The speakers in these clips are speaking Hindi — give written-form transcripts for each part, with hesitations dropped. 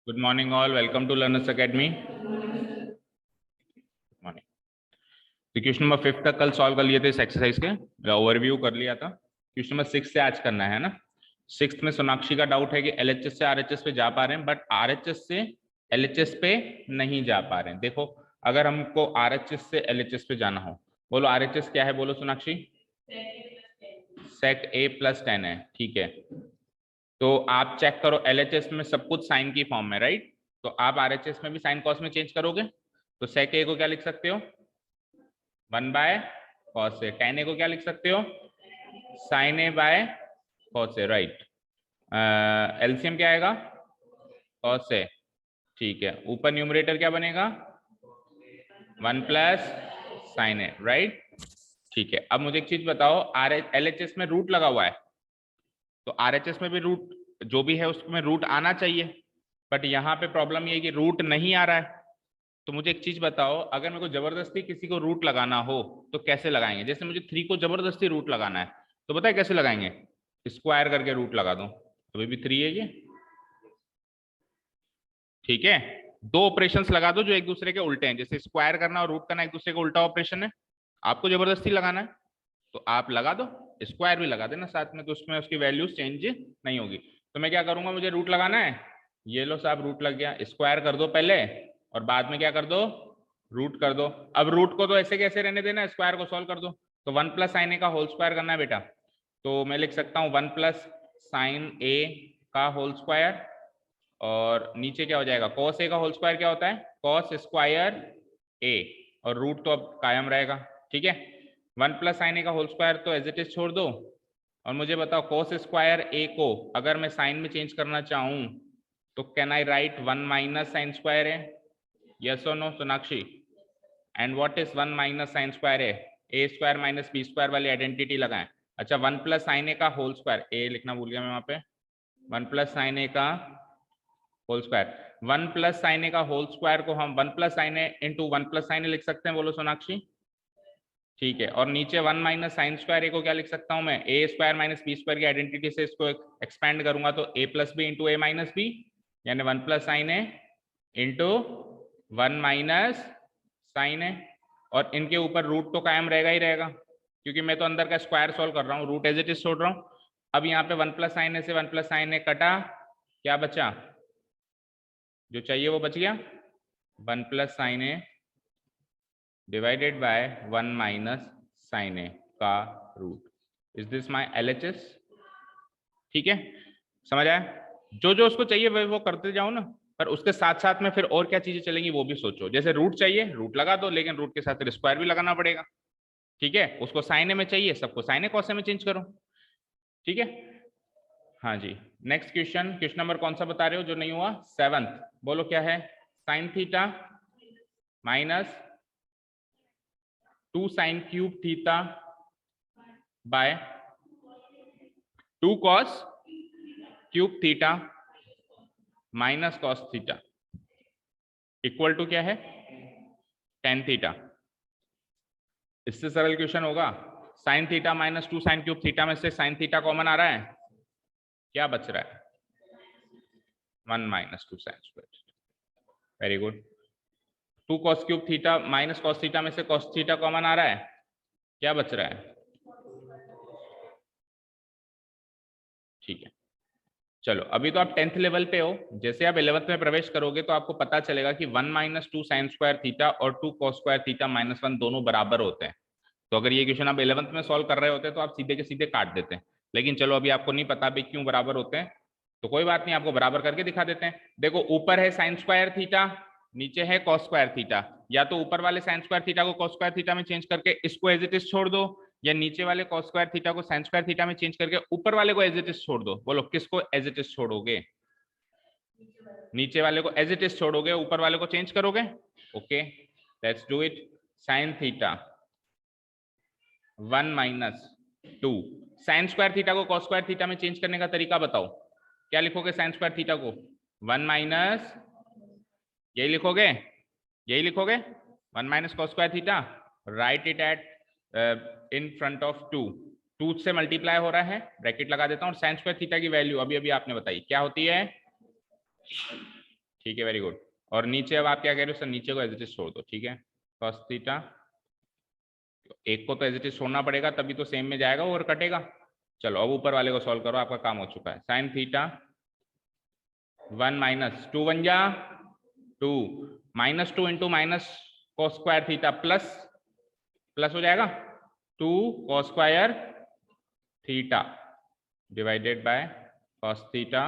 Good morning all, welcome to Learners Academy. Morning. तो क्वेश्चन नंबर 5 तक कल सॉल्व कर लिए थे इस एक्सरसाइज के, ओवरव्यू कर लिया था। क्वेश्चन नंबर 6 से आज करना है ना। 6th में सोनाक्षी का डाउट है कि एलएचएस से आरएचएस पे जा पा रहे हैं, बट आरएचएस से एलएचएस पे नहीं जा पा रहे हैं। देखो, अगर हमको आरएचएस से एलएचएस पे जाना हो, बोलो आरएचएस क्या है, बोलो सोनाक्षी। सेक ए प्लस 10 है, ठीक है। तो आप चेक करो, एलएचएस में सब कुछ साइन की फॉर्म में, राइट। तो आप आरएचएस में भी साइन कॉस में चेंज करोगे, तो सेक ए को क्या लिख सकते हो, 1 by cos a. Tan a को क्या लिख सकते हो, sine a by cos A, right. LCM क्या आएगा, कॉस ए, ठीक है। ऊपर न्यूमरेटर क्या बनेगा, 1 प्लस साइन ए, राइट, ठीक है। अब मुझे एक चीज बताओ, आर एलएचएस में रूट लगा हुआ है, तो आरएचएस में भी रूट जो भी है उसमें रूट आना चाहिए, बट यहाँ पे प्रॉब्लम ये है कि रूट नहीं आ रहा है। तो मुझे एक चीज बताओ, अगर मेरे को जबरदस्ती किसी को रूट लगाना हो तो कैसे लगाएंगे। जैसे मुझे 3 को जबरदस्ती रूट लगाना है, तो बताए कैसे लगाएंगे, स्क्वायर करके रूट लगा दो, अभी भी 3 है ये, ठीक है। 2 ऑपरेशंस लगा दो जो एक दूसरे के उल्टे हैं, जैसे स्क्वायर करना और रूट करना एक दूसरे का उल्टा ऑपरेशन है। आपको जबरदस्ती लगाना है तो आप लगा दो, स्क्वायर भी लगा देना साथ में, तो उसमें उसकी वैल्यूज चेंज नहीं होगी। तो मैं क्या करूंगा, मुझे रूट लगाना है, ये लो साहब रूट लग गया, स्क्वायर कर दो पहले और बाद में क्या कर दो, रूट कर दो। अब रूट को तो ऐसे कैसे रहने देना, स्क्वायर को सॉल्व कर दो। तो 1 प्लस साइन ए का होल स्क्वायर करना है बेटा, तो मैं लिख सकता हूँ 1 प्लस साइन ए का होल स्क्वायर, और नीचे क्या हो जाएगा, कॉस ए का होल स्क्वायर क्या होता है, कॉस स्क्वायर ए, और रूट तो अब कायम रहेगा, ठीक है। 1 प्लस साइन ए का होल स्क्वायर तो एज इट इज छोड़ दो, और मुझे बताओ कॉस स्क्वायर ए को अगर मैं साइन में चेंज करना चाहूं तो can I write 1 minus sine square A, yes और no Sonakshi. And what is 1 minus sine square A square minus B square वाली आइडेंटिटी लगाएं। अच्छा, 1 प्लस साइन ए का होल स्क्वायर, ए लिखना भूल गया मैं वहां पे, 1 प्लस साइन ए का whole square, 1 plus sine A का होल स्क्वायर को हम 1 प्लस साइन ए इंटू 1 प्लस साइन ए लिख सकते हैं, बोलो सोनाक्षी, ठीक है। और नीचे 1 माइनस साइन स्क्वायर ए को क्या लिख सकता हूं मैं, ए स्क्वायर माइनस बी स्क्वायर की आइडेंटिटी से इसको एक्सपैंड करूंगा तो ए plus b into a minus b, यानी 1 प्लस साइन ए इंटू 1 माइनस साइन ए, और इनके ऊपर रूट तो कायम रहेगा ही रहेगा, क्योंकि मैं तो अंदर का स्क्वायर सॉल्व कर रहा हूँ, रूट एज इट इज छोड़ रहा हूँ। अब यहाँ पे 1 प्लस साइन ए से 1 प्लस साइन ए कटा, क्या बचा, जो चाहिए वो बच गया, 1 plus sine A divided by 1 minus sine A का root. Is this my LHS, ठीक है, समझ आया। जो जो उसको चाहिए वो करते जाओ ना, पर उसके साथ साथ में फिर और क्या चीजें चलेंगी वो भी सोचो। जैसे रूट चाहिए, रूट लगा दो, लेकिन रूट के साथ फिर स्क्वायर भी लगाना पड़ेगा, ठीक है। उसको साइन ए में चाहिए, सबको साइन ए कॉस ए में चेंज करो, ठीक है। हाँ जी, नेक्स्ट क्वेश्चन, क्वेश्चन नंबर कौन सा बता रहे हो जो नहीं हुआ, 7th, बोलो क्या है, sine theta minus 2 sine cube theta by 2 cos cube theta minus cos theta equal to क्या है, टेन थीटा। इससे सरल क्वेश्चन होगा, sine theta minus 2 sine cube theta में से साइन थीटा कॉमन आ रहा है, क्या बच रहा है, 1 minus 2 sine square, very good. 2 cos cube theta minus cos theta में से कॉस थीटा कॉमन आ रहा है, क्या बच रहा है, ठीक है। चलो, अभी तो आप 10th लेवल पे हो, जैसे आप 11th में प्रवेश करोगे तो आपको पता चलेगा कि 1 माइनस 2 साइन स्क्वायर थीटा और 2 कॉस स्क्वायर थीटा माइनस 1 दोनों बराबर होते हैं। तो अगर ये क्वेश्चन आप 11th में सॉल्व कर रहे होते तो आप सीधे के सीधे काट देते हैं, लेकिन चलो अभी आपको नहीं पता भी क्यों बराबर होते हैं, तो कोई बात नहीं, आपको बराबर करके दिखा देते हैं। देखो, ऊपर है साइन स्क्वायर थीटा, नीचे है कॉस स्क्वायर थीटा, या तो ऊपर वाले साइन स्क्वायर थीटा को कॉस स्क्वायर थीटा में चेंज करके इसको एज इट इज छोड़ दो, या नीचे वाले कॉस स्क्वायर थीटा को साइन स्क्वायर थीटा में चेंज करके ऊपर वाले को एज इट इज छोड़ दो। बोलो किसको एज इट इज छोड़ोगे, नीचे वाले को एज इट इज छोड़ोगे, ऊपर वाले को चेंज करोगे, okay, let's do it. Sine theta 1 minus 2, sine square theta को कॉस स्क्वायर थीटा में चेंज करने का तरीका बताओ, क्या लिखोगे साइन स्क्वायर थीटा को, 1 माइनस, यही लिखोगे, यही लिखोगे 1 minus cos square theta, right it at in front of 2, 2 से मल्टीप्लाई हो रहा है, ब्रैकेट लगा देता हूँ, और साइन स्क्वायर थीटा की वैल्यू अभी अभी आपने बताई क्या होती है, ठीक है, वेरी गुड। और नीचे अब आप क्या कह रहे हो सर? नीचे को एज इट इज छोड़ दो, ठीक है। cos थीटा, एक को तो एज इट इज छोड़ना पड़ेगा तभी तो सेम में जाएगा और कटेगा। चलो अब ऊपर वाले को सॉल्व करो, आपका काम हो चुका है। साइन थीटा 1 माइनस 2 1 जा 2 minus 2 into minus cos square theta plus हो जाएगा 2 cos square theta divided by cos theta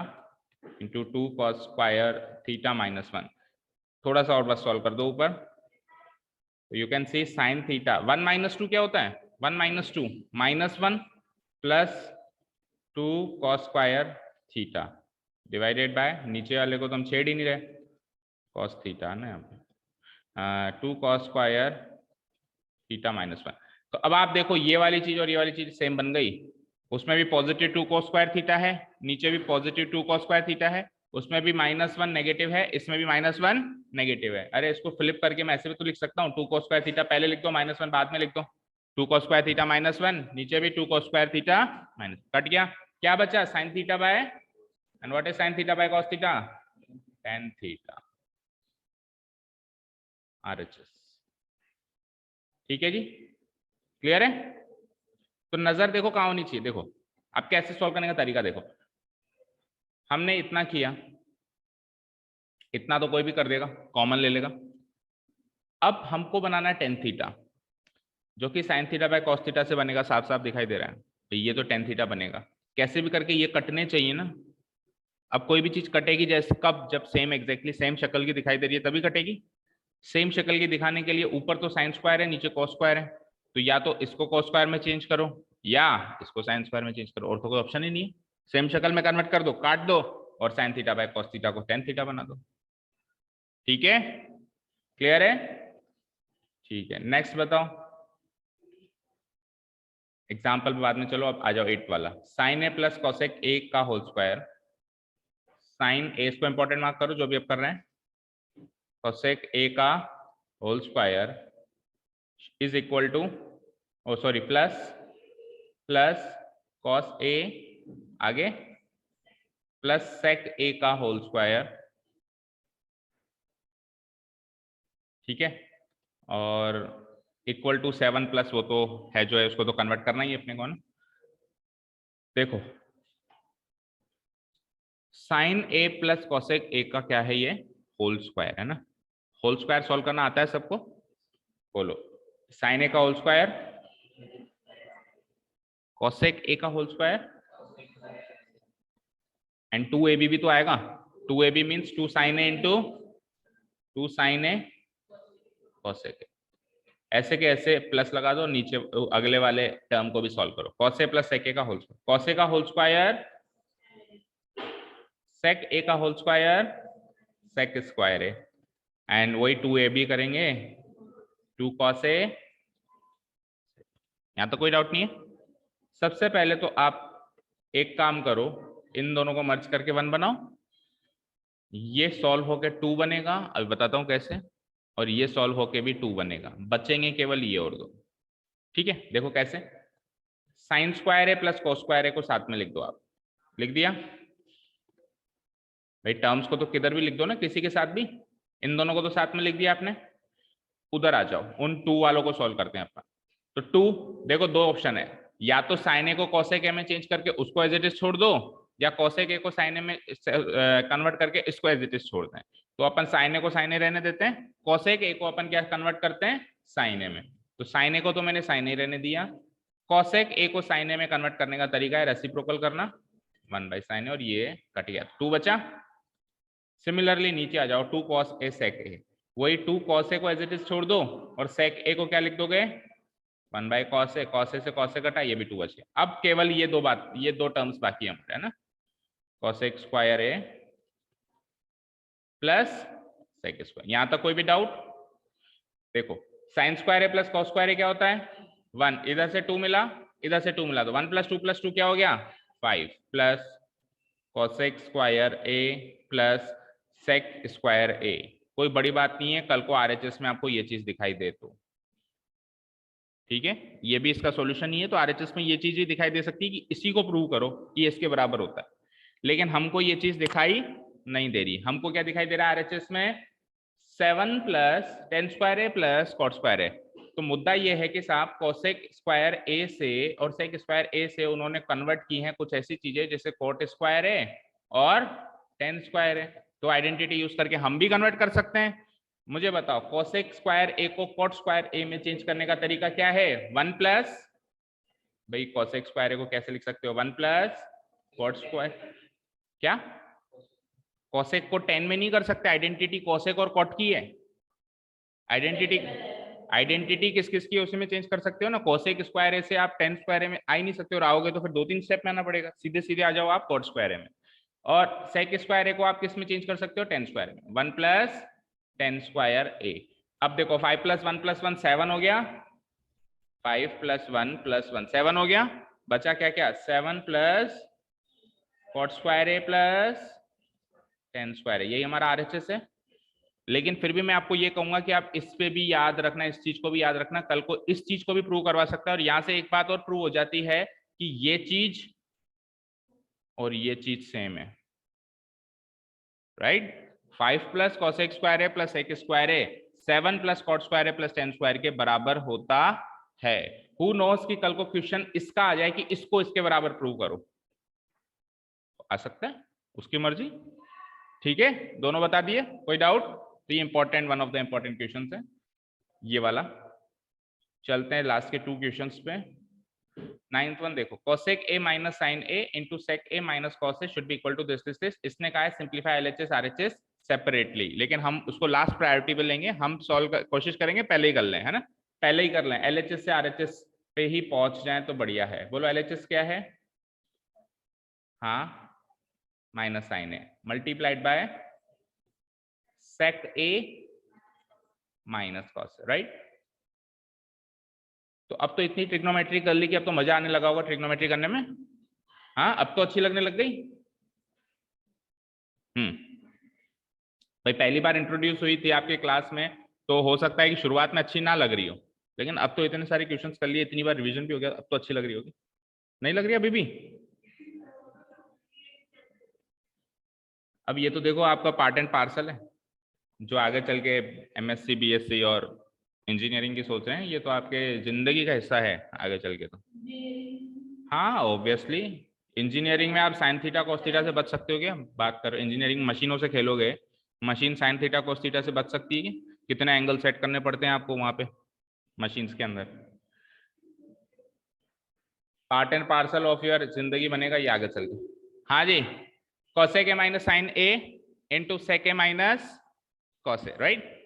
into 2 cos square theta minus 1। थोड़ा सा और बस सॉल्व कर दो ऊपर, तो you can see sine theta 1 minus 2 क्या होता है? 1 minus 2 minus 1 plus 2 cos square theta divided by, नीचे वाले को तो हम छेड़ ही नहीं रहे, cos थीटा ना यहाँ पे 2 cos स्क्वायर थीटा माइनस 1। तो अब आप देखो ये वाली चीज और ये वाली चीज सेम बन गई। उसमें भी पॉजिटिव 2 cos स्क्वायर थीटा है, नीचे भी पॉजिटिव 2 cos स्क्वायर थीटा है, उसमें भी -1 नेगेटिव है, इसमें भी -1 नेगेटिव है। अरे इसको फ्लिप करके मैं ऐसे भी तो लिख सकता हूँ, 2 cos स्क्वायर थीटा पहले लिख दो, -1 बाद में लिख दो। 2 cos स्क्वायर थीटा -1, नीचे भी 2 cos square theta minus, cut गया। क्या बचा? Sign theta bye, and what is sine theta bye cos theta? tan theta RHS। ठीक है जी, क्लियर है? तो नजर देखो कहाँ होनी चाहिए। देखो अब कैसे सॉल्व करने का तरीका देखो, हमने इतना किया, इतना तो कोई भी कर देगा, कॉमन ले लेगा। अब हमको बनाना है tan थीटा, जो कि sin theta by cos theta से बनेगा, साफ साफ दिखाई दे रहा है। तो ये तो tan थीटा बनेगा, कैसे भी करके ये कटने चाहिए ना। अब कोई भी चीज कटेगी जैसे कब? जब सेम एग्जैक्टली सेम शक्ल की दिखाई दे रही है तभी कटेगी। सेम शक्ल की दिखाने के लिए ऊपर तो साइन स्क्वायर है, नीचे cos स्क्वायर है, तो या तो इसको cos स्क्वायर में चेंज करो या इसको साइन स्क्वायर में चेंज करो, और तो कोई ऑप्शन ही नहीं है। सेम शक्ल में कन्वर्ट कर दो, काट दो, और sign theta bye cos theta को tan थीटा बना दो। ठीक है, क्लियर है? ठीक है, नेक्स्ट बताओ एग्जाम्पल बाद में। चलो अब आ जाओ 8 वाला, sine a plus cosec a का होल स्क्वायर। साइन ए को इंपॉर्टेंट मार्क करो जो भी अब कर रहे हैं, cosec a का whole square is equal to, oh sorry plus cos a आगे प्लस sec a का होल स्क्वायर। ठीक है, और इक्वल टू 7 प्लस वो तो है जो है, उसको तो कन्वर्ट करना ही है अपने को ना। देखो sine a plus cosec a का क्या है? ये होल स्क्वायर है ना। होल स्क्वायर सॉल्व करना आता है सबको? बोलो, साइन ए का होल स्क्वायर, कॉसेक ए का होल स्क्वायर, एंड 2ab भी तो आएगा। 2ab means 2 sin a into 2 sin a cosec ए। ऐसे के ऐसे प्लस लगा दो, नीचे अगले वाले टर्म को भी सॉल्व करो। Cos A plus sec a का होल स्क्वायर, कॉस ए का होल स्क्वायर सेक ए का whole square sec square a, and वही 2ab करेंगे 2 cos a। यहां तो कोई डाउट नहीं है। सबसे पहले तो आप एक काम करो, इन दोनों को मर्ज करके 1 बनाओ, ये सॉल्व होके 2 बनेगा, अभी बताता हूं कैसे, और ये सॉल्व होके भी 2 बनेगा, बचेंगे केवल ये और दो। ठीक है, देखो कैसे, साइन स्क्वायर ए प्लस cos स्क्वायर ए को साथ में लिख दो। आप लिख दिया भाई, टर्म्स को तो किधर भी लिख दो ना, किसी के साथ भी, इन दोनों को तो साथ में लिख दिया आपने। उधर आ जाओ, उन 2 वालों को सॉल्व करते हैं अपन। तो 2 देखो, दो ऑप्शन है, या तो साइन ए को cosec a में चेंज करके उसको एज इट इज छोड़ दो, या cosec a को साइन ए में कन्वर्ट करके इसको एज इट इज छोड़ दें। तो अपन साइन ए को साइन ए रहने देते हैं, cosec a को अपन क्या कन्वर्ट करते हैं? साइन ए में। तो साइन ए को तो मैंने साइन ए रहने दिया, cosec a को साइन ए में कन्वर्ट करने का तरीका है रेसिप्रोकल करना, 1 बाई साइन ए, और ये कट गया, 2 बचा। सिमिलरली नीचे आ जाओ, 2 cos a sec a, वही 2 cos a को एज इट इज छोड़ दो, और sec a को क्या लिख दोगे? 1 by cos a, cos a से cos a कटा, ये भी 2 बचे। अब केवल ये दो टर्म्स बाकी है हमारे, है ना, cosec square a plus sec square. यहां तक कोई भी डाउट? देखो sign square A plus cos square A क्या होता है? 1, इधर से 2 मिला, इधर से 2 मिला, तो 1 प्लस 2 क्या हो गया? 5, plus cosec square a plus sec square a। कोई बड़ी बात नहीं है, कल को RHS में आपको ये चीज दिखाई दे तो। ठीक है, ये भी इसका सॉल्यूशन ही है, तो RHS में ये चीज ही दिखाई दे सकती है कि इसी को प्रूव करो कि इसके बराबर होता है, लेकिन हमको ये चीज दिखाई नहीं दे रही, हमको क्या दिखाई दे रहा है आरएचएस में 7 प्लस टेन स्क्वायर ए प्लस कॉट स्क्वायर ए। तो मुद्दा ये है कि साहब कोसेक स्क्वायर ए से और सेक स्क्वायर ए से उन्होंने कन्वर्ट की हैं कुछ ऐसी चीजें जैसे कोट स्क्वायर ए और टेन स्क्वायर ए। तो आइडेंटिटी यूज करके हम भी कन्वर्ट कर सकते हैं। मुझे बताओ कोसेक स्क्वायर ए को कोट स्क्वायर ए में चेंज करने का तरीका क्या है? 1 प्लस, भाई कोसेक स्क्वायर ए को कैसे लिख सकते हो? 1 प्लस कोट स्क्वायर, क्या कोसेक को 10 में नहीं कर सकते? आइडेंटिटी कोसेक और कोट की है। आइडेंटिटी किस किस की है उसमें चेंज कर सकते हो ना। कोसेक स्क्वायर ए से आप 10 स्क्वायर ए में आ ही नहीं सकते, और आओगे तो फिर 2-3 स्टेप में आना पड़ेगा। सीधे सीधे आ जाओ आप कोट स्क्वायर ए में। और सेक स्क्वायर ए को आप किस में चेंज कर सकते हो? 10 स्क्वायर में। 1 प्लस 10 स्क्वायर ए। अब देखो 5 प्लस 1 प्लस 1 7 हो गया, 5 प्लस 1 प्लस 1 7 हो गया। बचा क्या क्या? 7 प्लस कोट स्क्वायर ए प्लस 10 स्क्वायर ए। यही हमारा आरएचएस है। लेकिन फिर भी मैं आपको ये कहूंगा कि आप इस पे भी याद रखना, इस चीज को भी याद रखना, कल को इस चीज को भी प्रूव करवा सकता है। और यहां से एक बात और प्रूव हो जाती है कि ये चीज और ये चीज सेम है, राइट? 5 प्लस कोसेक स्क्वायर ए प्लस सेक स्क्वायर ए 7 प्लस कॉट स्क्वायर ए प्लस 10 स्क्वायर के बराबर होता है। हु नोस कि कल को क्वेश्चन इसका आ जाए कि इसको इसके बराबर प्रूव करो, आ सकता है, उसकी मर्जी। ठीक है, दोनों बता दिए, कोई डाउट? तो ये important, one of the important question है ये वाला। चलते हैं लास्ट के 2 क्वेश्चंस पे। 9th वन देखो, cosec a minus sine A into sec A minus cos a should be equal to this. इसने कहा है सिंप्लीफाई एलएचएस आरएचएस सेपरेटली, लेकिन हम उसको लास्ट प्रायोरिटी पे लेंगे। हम सॉल्व कोशिश करेंगे पहले ही कर लें, है ना, पहले ही कर लें, एलएचएस से आरएचएस पे ही पहुंच जाए तो बढ़िया है। बोलो एलएचएस क्या है? हाँ, minus sine a multiplied by sec A minus cos, right? तो अब तो इतनी ट्रिग्नोमेट्री कर ली कि अब तो मजा आने लगा होगा ट्रिग्नोमेट्री करने में। हाँ, अब तो अच्छी लगने लग गई। भाई पहली बार इंट्रोड्यूस हुई थी आपके क्लास में, तो हो सकता है कि शुरुआत में अच्छी ना लग रही हो, लेकिन अब तो इतने सारे क्वेश्चंस कर लिए, इतनी बार रिवीजन भी हो गया, अब तो अच्छी लग रही होगी। नहीं लग रही अभी भी? अब ये तो देखो आपका पार्ट एंड पार्सल है, जो आगे चल के एमएससी बीएससी और इंजीनियरिंग की सोच रहे हैं, ये तो आपके जिंदगी का हिस्सा है आगे चल के। तो हाँ ऑब्वियसली, इंजीनियरिंग में आप साइन थीटा कोस थीटा से बच सकते हो क्या? बात कर, इंजीनियरिंग मशीनों से खेलोगे, machine sine theta cos theta से बच सकती है? कितने एंगल सेट करने पड़ते हैं आपको वहां पे मशीन्स के अंदर? Part and parcel of your जिंदगी बनेगा ये आगे चल के। हाँ जी, cosec A minus sine A into sec A minus cos A, right?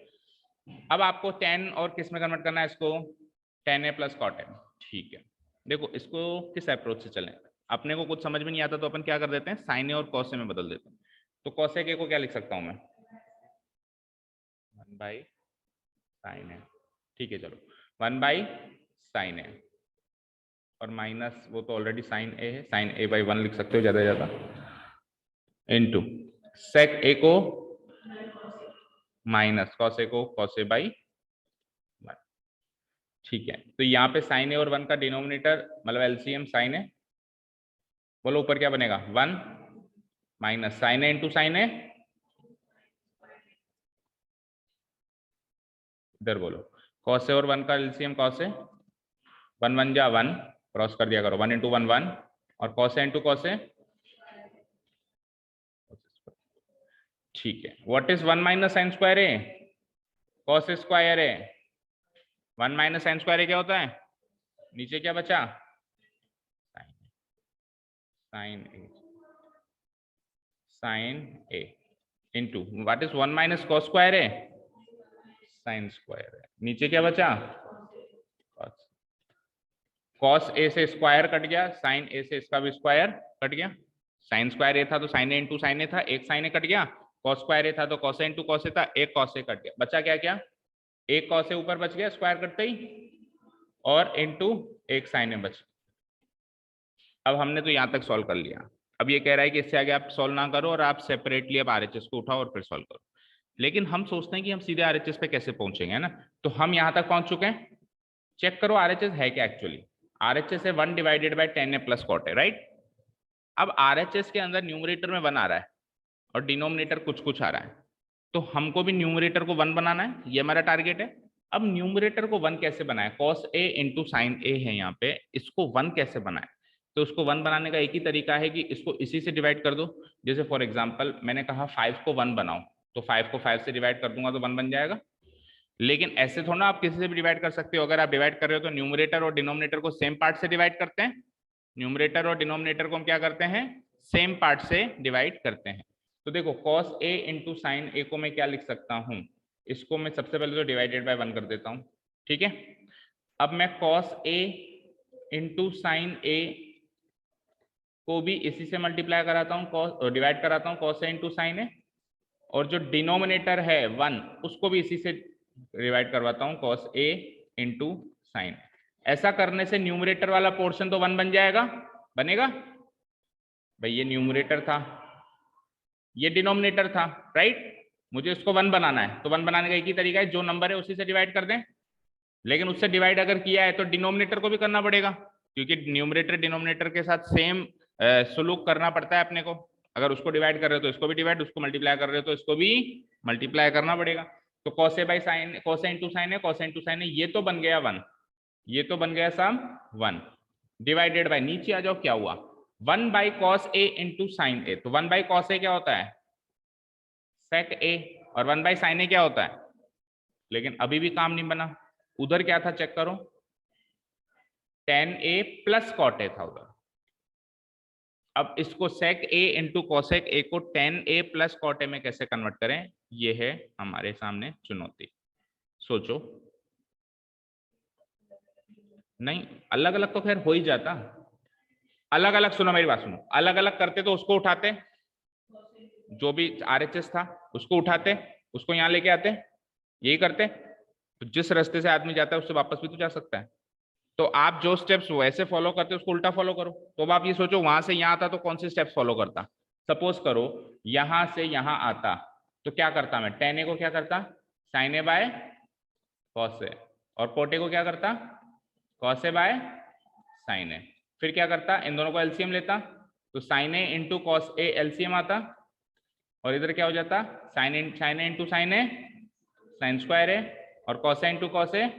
अब आपको 10 और किस में कन्वर्ट करना है इसको? tan a plus cot a. ठीक है, देखो इसको किस अप्रोच से चलें, अपने को कुछ समझ में नहीं आता तो अपन क्या कर देते हैं, साइन ए और कॉस ए में बदल देते हैं। तो कॉसेक ए को क्या लिख सकता हूं मैं? 1 बाई साइन ए। ठीक है, चलो 1 बाई साइन ए, और माइनस वो तो ऑलरेडी साइन ए है, साइन ए बाई 1 लिख सकते हो ज्यादा ज्यादा, इनटू सेक ए को माइनस कॉस ए को कॉस ए बाई 1। ठीक है, तो यहाँ पे साइन ए और 1 का डिनोमिनेटर मतलब एलसीएम साइन ए, बोलो ऊपर क्या बनेगा? 1 माइनस साइन ए इंटू साइन ए, इधर बोलो कॉस ए और 1 का एलसीएम कॉस ए, 1 1 जा 1, क्रॉस कर दिया करो, 1 इंटू 1 1, और cos A into cos A. ठीक है, what is 1 minus sine square A? Cos square A. 1 minus sine square A क्या होता है? नीचे क्या बचा? Sine A, sine A into what is 1 minus cos square A? Sine square A. नीचे क्या बचा? कॉस ए से स्क्वायर कट गया, साइन ए से इसका भी स्क्वायर कट गया। साइन स्क्वायर ए था तो साइन ए इंटू साइन ए था, एक साइन ए कट गया। कॉस स्क्वायर ए था तो कॉस ए इंटू कॉस ए था, एक कॉस ए कट गया। बचा क्या क्या? एक कॉस ए ऊपर बच गया स्क्वायर कटते ही, और इंटू एक साइन ए बच। अब हमने तो यहां तक सॉल्व कर लिया। अब ये कह रहा है कि इससे आगे आप सॉल्व ना करो और आप सेपरेटली अब आरएचएस को उठाओ और फिर सॉल्व करो। लेकिन हम सोचते हैं कि हम सीधे आरएचएस पे कैसे पहुंचेंगे, है ना? तो हम यहां तक पहुंच चुके हैं। चेक करो आरएचएस है क्या एक्चुअली। आरएचएस है 1 divided by tan a plus cot a, right? अब आरएचएस के अंदर न्यूमरेटर में 1 आ रहा है और डिनोमिनेटर कुछ कुछ आ रहा है, तो हमको भी न्यूमरेटर को 1 बनाना है, ये हमारा टारगेट है। अब न्यूमरेटर को 1 कैसे बनाए, cos a इंटू साइन ए है यहाँ पे, इसको 1 कैसे बनाए, तो उसको 1 बनाने का एक ही तरीका है कि इसको इसी से डिवाइड कर दो। जैसे फॉर एग्जांपल मैंने कहा 5 को 1 बनाओ, तो 5 को 5 से डिवाइड कर दूंगा तो 1 बन जाएगा। लेकिन ऐसे थोड़ा आप किसी से भी डिवाइड कर सकते हो। अगर आप डिवाइड कर रहे हो तो न्यूमरेटर और डिनोमिनेटर को सेम पार्ट से डिवाइड करते हैं, न्यूमरेटर और डिनोमिनेटर को हम क्या करते हैं, सेम पार्ट से डिवाइड करते हैं। तो देखो cos a इंटू साइन ए को मैं क्या लिख सकता हूं, इसको मैं सबसे पहले तो डिवाइडेड बाय 1 कर देता हूं, ठीक है। अब मैं cos a इंटू साइन ए को भी इसी से मल्टीप्लाई कराता हूँ, cos डिवाइड कराता हूँ cos a इंटू साइन ए, और जो डिनोमिनेटर है 1 उसको भी इसी से डिवाइड करवाता हूँ cos a इंटू साइन। ऐसा करने से न्यूमरेटर वाला पोर्शन तो 1 बन जाएगा, बनेगा भाई, ये न्यूमरेटर था, ये डिनोमिनेटर था, राइट। मुझे इसको 1 बनाना है, तो 1 बनाने का एक ही तरीका है, जो नंबर है उसी से डिवाइड कर दें। लेकिन उससे डिवाइड अगर किया है तो डिनोमिनेटर को भी करना पड़ेगा, क्योंकि न्यूमरेटर डिनोमिनेटर के साथ सेम सलूक करना पड़ता है अपने को। अगर उसको डिवाइड कर रहे हो तो इसको भी डिवाइड, उसको मल्टीप्लाई कर रहे हो तो इसको भी मल्टीप्लाई करना पड़ेगा। तो cos a by sine, cos a into sign है, cos a इंटू साइन है, ये तो बन गया 1, ये तो बन गया सब 1, डिवाइडेड बाय, नीचे आ जाओ क्या हुआ, 1 by cos a into sine A. तो 1 बाई cos a क्या होता है, sec a, और 1 बाई साइन ए क्या होता है। लेकिन अभी भी काम नहीं बना, उधर क्या था चेक करो, tan a plus cot a था उधर। अब इसको sec a into cosec a को tan a plus cot a में कैसे कन्वर्ट करें, ये है हमारे सामने चुनौती। सोचो, नहीं अलग अलग तो खैर हो ही जाता, अलग अलग सुनो मेरी बात सुनो, अलग अलग करते तो उसको उठाते, जो भी RHS था उसको उठाते, उसको यहाँ लेके आते, यही करते। तो जिस रास्ते से आदमी जाता है उससे वापस भी तो जा सकता है। तो आप जो स्टेप्स वैसे फॉलो करते हो उसको उल्टा फॉलो करो। तो अब आप ये सोचो, वहां से यहाँ आता तो कौन से स्टेप्स फॉलो करता। सपोज करो यहां से यहाँ आता तो क्या करता मैं, tan a को क्या करता, sin a by cos a, और cot a को क्या करता, cos a by sin a। फिर क्या करता, इन दोनों को एलसीएम लेता, तो sin a into cos a LCM आता, और इधर क्या हो जाता, sin a into sin a sin square a, और cos a into cos a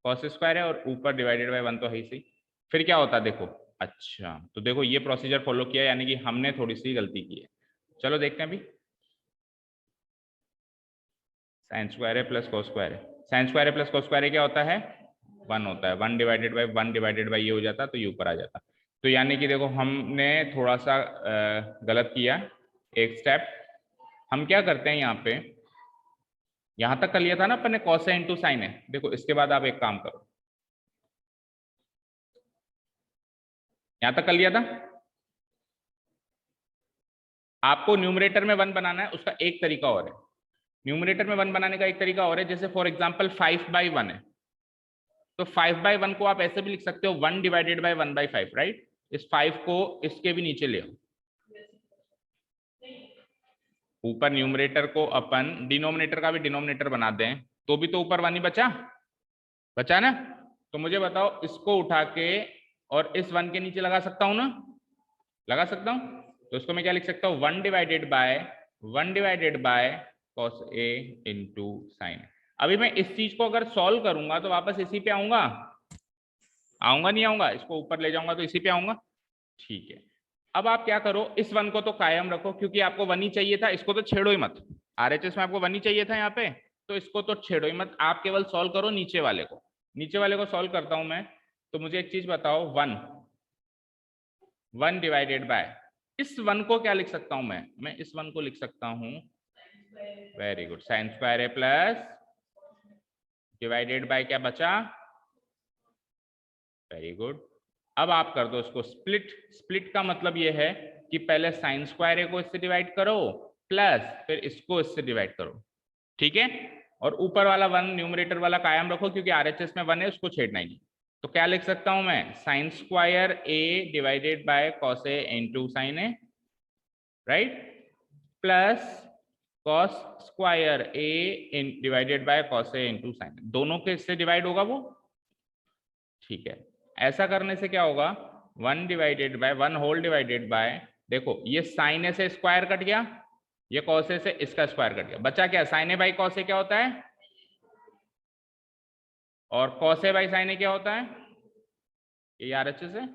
cos square है, और ऊपर डिवाइडेड बाय 1 तो है ही सही। फिर क्या होता देखो, अच्छा तो देखो ये प्रोसीजर फॉलो किया, यानी कि हमने थोड़ी सी गलती की है। चलो देखते हैं अभी, साइन स्क्वायर है प्लस cos स्क्वायर है, साइन स्क्वायर है प्लस cos स्क्वायर है क्या होता है, 1 होता है, 1 डिवाइडेड बाय ये हो जाता, तो ये ऊपर आ जाता। तो यानी कि देखो हमने थोड़ा सा गलत किया एक स्टेप। हम क्या करते हैं यहाँ पे, यहां तक कर लिया था ना अपन ने cos a इंटू साइन है। देखो इसके बाद आप एक काम करो, यहां तक कर लिया था, आपको न्यूमरेटर में 1 बनाना है, उसका एक तरीका और है। न्यूमरेटर में 1 बनाने का एक तरीका और है, जैसे फॉर एग्जांपल 5 बाई 1 है, तो 5 बाई 1 को आप ऐसे भी लिख सकते हो 1 डिवाइडेड बाई 1 बाई 5, राइट। इस 5 को इसके भी नीचे ले आओ, ऊपर न्यूमरेटर को अपन डिनोमिनेटर का भी डिनोमिनेटर बना दें, तो भी तो ऊपर 1 ही बचा ना। तो मुझे बताओ, इसको उठा के और इस 1 के नीचे लगा सकता हूं ना, लगा सकता हूं। तो इसको मैं क्या लिख सकता हूं, 1 divided bye cos a into sign. अभी मैं इस चीज को अगर सॉल्व करूंगा तो वापस इसी पे आऊंगा नहीं आऊंगा, इसको ऊपर ले जाऊंगा तो इसी पे आऊंगा, ठीक है। अब आप क्या करो, इस 1 को तो कायम रखो, क्योंकि आपको 1 ही चाहिए था, इसको तो छेड़ो ही मत। RHS में आपको 1 ही चाहिए था यहाँ पे, तो इसको तो छेड़ो ही मत, आप केवल सॉल्व करो नीचे वाले को सॉल्व करता हूं मैं। तो मुझे एक चीज बताओ, 1 डिवाइडेड बाय, इस 1 को क्या लिख सकता हूं मैं इस 1 को लिख सकता हूं, वेरी गुड, साइन स्क्वायर है प्लस डिवाइडेड बाय क्या बचा, वेरी गुड। अब आप कर दो इसको स्प्लिट का मतलब ये है कि पहले साइन स्क्वायर को इससे डिवाइड करो प्लस फिर इसको इससे डिवाइड करो, ठीक है। और ऊपर वाला 1 न्यूमरेटर वाला कायम रखो, क्योंकि RHS में 1 है, उसको छेड़ना ही नहीं। तो क्या लिख सकता हूं मैं, sine square a divided by cos a into sign a, right, plus cos square a divided by cos a into sign, दोनों के इससे डिवाइड होगा वो, ठीक है। ऐसा करने से क्या होगा, 1 होल डिवाइडेड बाय, देखो ये साइन ए से स्क्वायर कट गया, ये कॉस ए से इसका स्क्वायर कट गया, बचा क्या, sign A by cos A क्या होता है, और कॉस ए बाई साइन ए क्या होता है, ये यार अच्छे से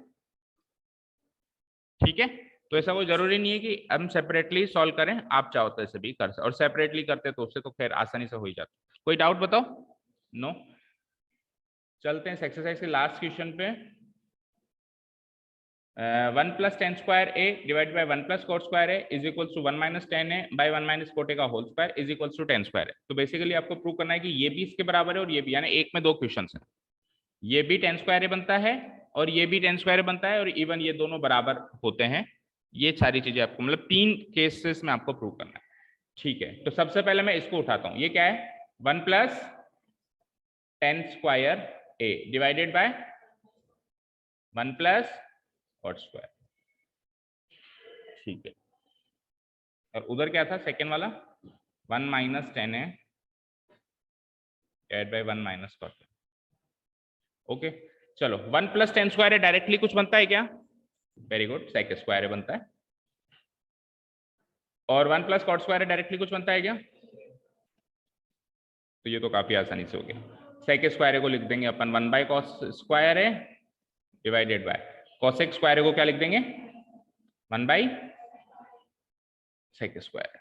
ठीक है। तो ऐसा कोई जरूरी नहीं है कि हम सेपरेटली सॉल्व करें, आप चाहो तो ऐसे भी कर सकते, और सेपरेटली करते तो उससे तो खैर आसानी से हो ही जाता। कोई डाउट बताओ? नो। चलते हैं एक्सरसाइज के लास्ट क्वेश्चन पे। 1 plus tan square A divide by 1 plus cot square A is equal to 1 minus tan A by 1 minus cot A का whole square is equal to 10 square है। तो बेसिकली आपको प्रूव करना है कि ये भी इसके बराबर है और ये भी, यानी एक में दो क्वेश्चन है, ये भी 10 स्क्वायर ए बनता है और ये भी 10 स्क्वायर ए बनता है, और इवन ये दोनों बराबर होते हैं। ये सारी चीजें आपको मतलब 3 केसेस में आपको प्रूव करना है, ठीक है। तो सबसे पहले मैं इसको उठाता हूं, ये क्या है, 1 plus tan square a divided by 1 plus cot square, ठीक है। और उधर क्या था सेकेंड वाला, 1 minus tan a divide by 1 minus cot. Okay चलो, 1 प्लस टेन स्क्वायर है डायरेक्टली कुछ बनता है क्या, वेरी गुड, सेक स्क्वायर बनता है। और 1 प्लस कॉट स्क्वायर है डायरेक्टली कुछ बनता है क्या, तो ये तो काफी आसानी से हो गया। सेक स्क्वायर को लिख देंगे अपन 1 बाय कॉस स्क्वायर है डिवाइडेड बाय कॉसेक स्क्वायर को क्या लिख देंगे, 1 by sec square,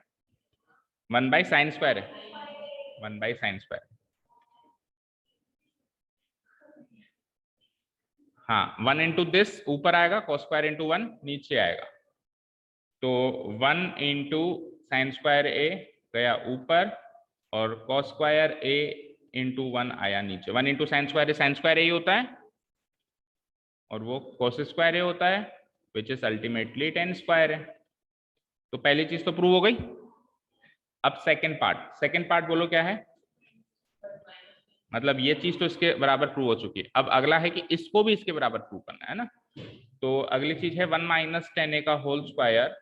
1 by sine square है, 1 बाई साइन स्क्वायर। हाँ 1 इंटू दिस ऊपर आएगा, कॉस स्क्वायर इंटू 1 नीचे आएगा, तो 1 इंटू साइन स्क्वायर ए गया ऊपर और कॉस स्क्वायर ए इंटू 1 आया नीचे। 1 इंटू साइन स्क्वायर ए ही होता है और वो कॉस स्क्वायर ए होता है विच इज अल्टीमेटली 10 स्क्वायर है। तो पहली चीज तो प्रूव हो गई। अब सेकंड पार्ट बोलो क्या है, मतलब ये चीज तो इसके बराबर प्रूव हो चुकी है। अब अगला है कि इसको भी इसके बराबर प्रूव करना है ना। तो अगली चीज है 1 माइनस टेन ए का होल स्क्वायर,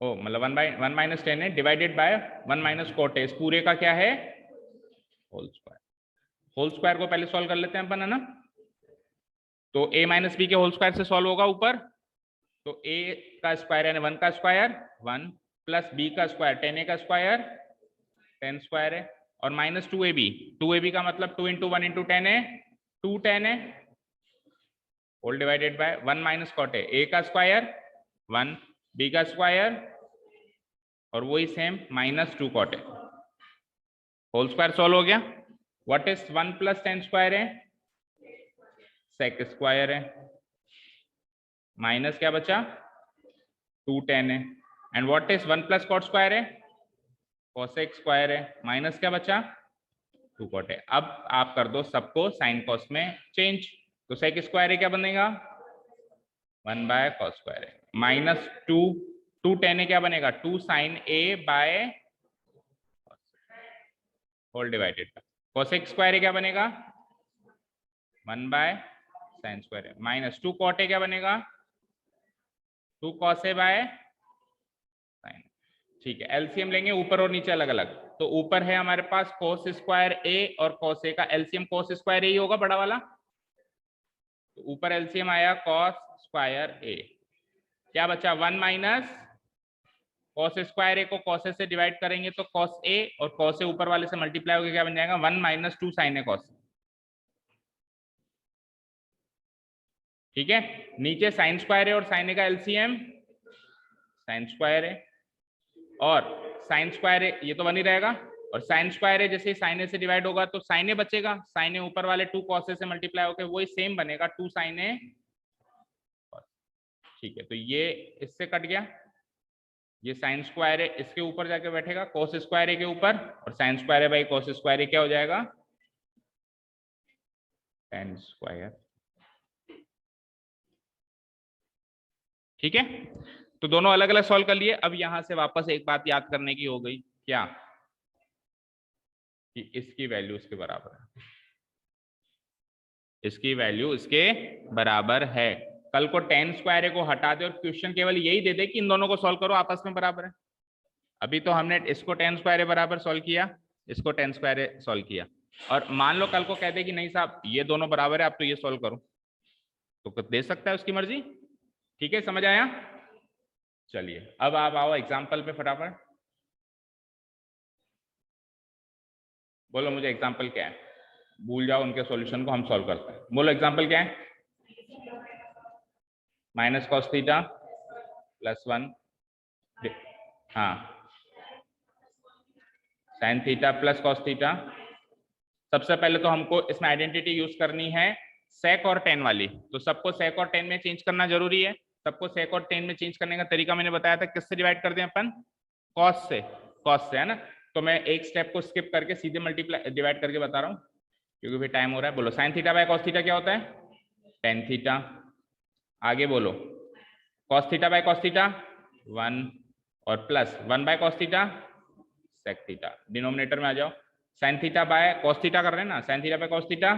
ओ मतलब 1 minus tan A divided by 1 minus cot ए, इस पूरे का क्या है होल स्क्वायर। होल स्क्वायर को पहले सॉल्व कर लेते हैं अपन, है ना। तो a माइनस बी के होल स्क्वायर से सॉल्व होगा ऊपर, तो a का स्क्वायर यानी 1 का स्क्वायर 1 प्लस b का स्क्वायर 10a का स्क्वायर 10 स्क्वायर है, और माइनस 2ab का मतलब 2 into 1 into 10a 210a whole divided by 1 minus cot a का स्क्वायर 1 b का स्क्वायर और वही same minus 2 cot a, whole square solve हो गया। व्हाट इज 1 प्लस 10 स्क्वायर है, सेक स्क्वायर है, माइनस क्या बचा 210 है, and what is 1 plus cot square है कोसेक स्क्वायर है, माइनस क्या बचा 2 कॉट है। अब आप कर दो सबको साइन कॉस में चेंज, तो सेक स्क्वायर है क्या बनेगा 1 बाय कॉस स्क्वायर है, माइनस 210 है क्या बनेगा 2 sine a by whole divided by cosec square है क्या बनेगा 1 बाय साइन स्क्वायर है, माइनस 2 कॉट ए क्या बनेगा 2 कॉस ए बाय साइन। ठीक है, एलसीएम लेंगे ऊपर और नीचे अलग अलग। तो ऊपर है हमारे पास कोस स्क्वायर ए और कॉस ए का एलसीएम कोस स्क्वायर ए ही होगा बड़ा वाला, तो ऊपर एलसीएम आया कॉस स्क्वायर ए, क्या बचा 1 माइनस कॉस स्क्वायर ए को कॉस ए से डिवाइड करेंगे तो कॉस ए, और कॉस ए ऊपर वाले से मल्टीप्लाई होकर क्या बन जाएगा 1 माइनस 2 साइन ए कॉस। ठीक है, नीचे साइन स्क्वायर है और साइन ए का एलसीएम साइन स्क्वायर है, और साइन स्क्वायर है ये तो बन ही रहेगा, और साइन स्क्वायर है जैसे साइन ए से डिवाइड होगा तो साइन ए बचेगा, साइन ए ऊपर वाले 2 कॉस ए से मल्टीप्लाई होकर वही सेम बनेगा 2 साइन ए। ठीक है, तो ये इससे कट गया, ये साइन स्क्वायर है इसके ऊपर जाके बैठेगा कॉस स्क्वायर ए के ऊपर, और साइन स्क्वायर है बाई कॉस स्क्वायर ए क्या हो जाएगा tan स्क्वायर। ठीक है, तो दोनों अलग अलग सॉल्व कर लिए। अब यहां से वापस एक बात याद करने की हो गई, क्या कि इसकी वैल्यू इसके बराबर है, इसकी वैल्यू इसके बराबर है। कल को tan स्क्वायर ए को हटा दे और क्वेश्चन केवल यही दे दे कि इन दोनों को सॉल्व करो आपस में बराबर है। अभी तो हमने इसको tan स्क्वायर ए बराबर सॉल्व किया, इसको tan स्क्वायर ए सॉल्व किया, और मान लो कल को कह दे कि नहीं साहब ये दोनों बराबर है आप तो ये सॉल्व करो, तो दे सकता है उसकी मर्जी। ठीक है, समझ आया। चलिए अब आप आओ एग्जाम्पल पे फटाफट, बोलो मुझे एग्जाम्पल क्या है, भूल जाओ उनके सॉल्यूशन को, हम सॉल्व करते हैं। बोलो एग्जाम्पल क्या है? माइनस कॉस थीटा प्लस 1, हाँ sine theta plus cos theta. सबसे पहले तो हमको इसमें आइडेंटिटी यूज करनी है सेक और टेन वाली, तो सबको सेक और टेन में चेंज करना जरूरी है। सबको सेक और टेन में चेंज करने का तरीका मैंने बताया था, किससे डिवाइड कर दें अपन? कॉस से, कॉस से है ना। तो मैं एक स्टेप को स्किप करके सीधे मल्टीप्लाई डिवाइड करके बता रहा हूँ क्योंकि फिर टाइम हो रहा है। बोलो sine theta by cos theta क्या होता है? Tan theta. आगे बोलो cos theta by cos theta 1 और plus 1 by cos theta sec theta. Denominator में आ जाओ, sine theta by cos theta कर रहे हैं ना, sine theta by cos theta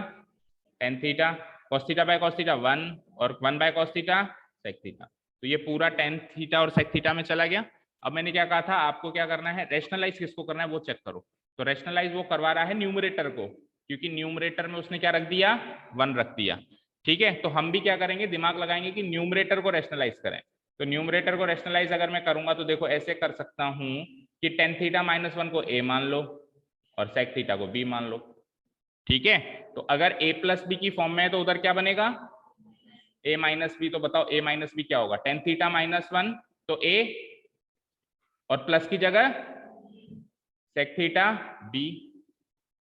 tan theta, cos theta by cos theta 1 और 1 by cos theta sec theta. तो ये पूरा टेन थीटा और सेक थीटा में चला गया। अब मैंने क्या कहा था आपको क्या करना है, रेशनलाइज किसको करना है वो चेक करो। तो रेशनलाइज वो करवा रहा है न्यूमरेटर को, क्योंकि न्यूमरेटर में उसने क्या रख दिया? 1 रख दिया। ठीक है, तो हम भी क्या करेंगे, दिमाग लगाएंगे कि न्यूमरेटर को रेशनलाइज करें। तो न्यूमरेटर को रेशनलाइज अगर मैं करूंगा तो देखो ऐसे कर सकता हूं कि टेन थीटा माइनस 1 को a मान लो और सेक थीटा को b मान लो। ठीक है, तो अगर a प्लस बी की फॉर्म में है तो उधर क्या बनेगा? a minus b. तो बताओ a माइनस बी क्या होगा? टेन थीटा माइनस 1 तो a और प्लस की जगह सेक थीटा b।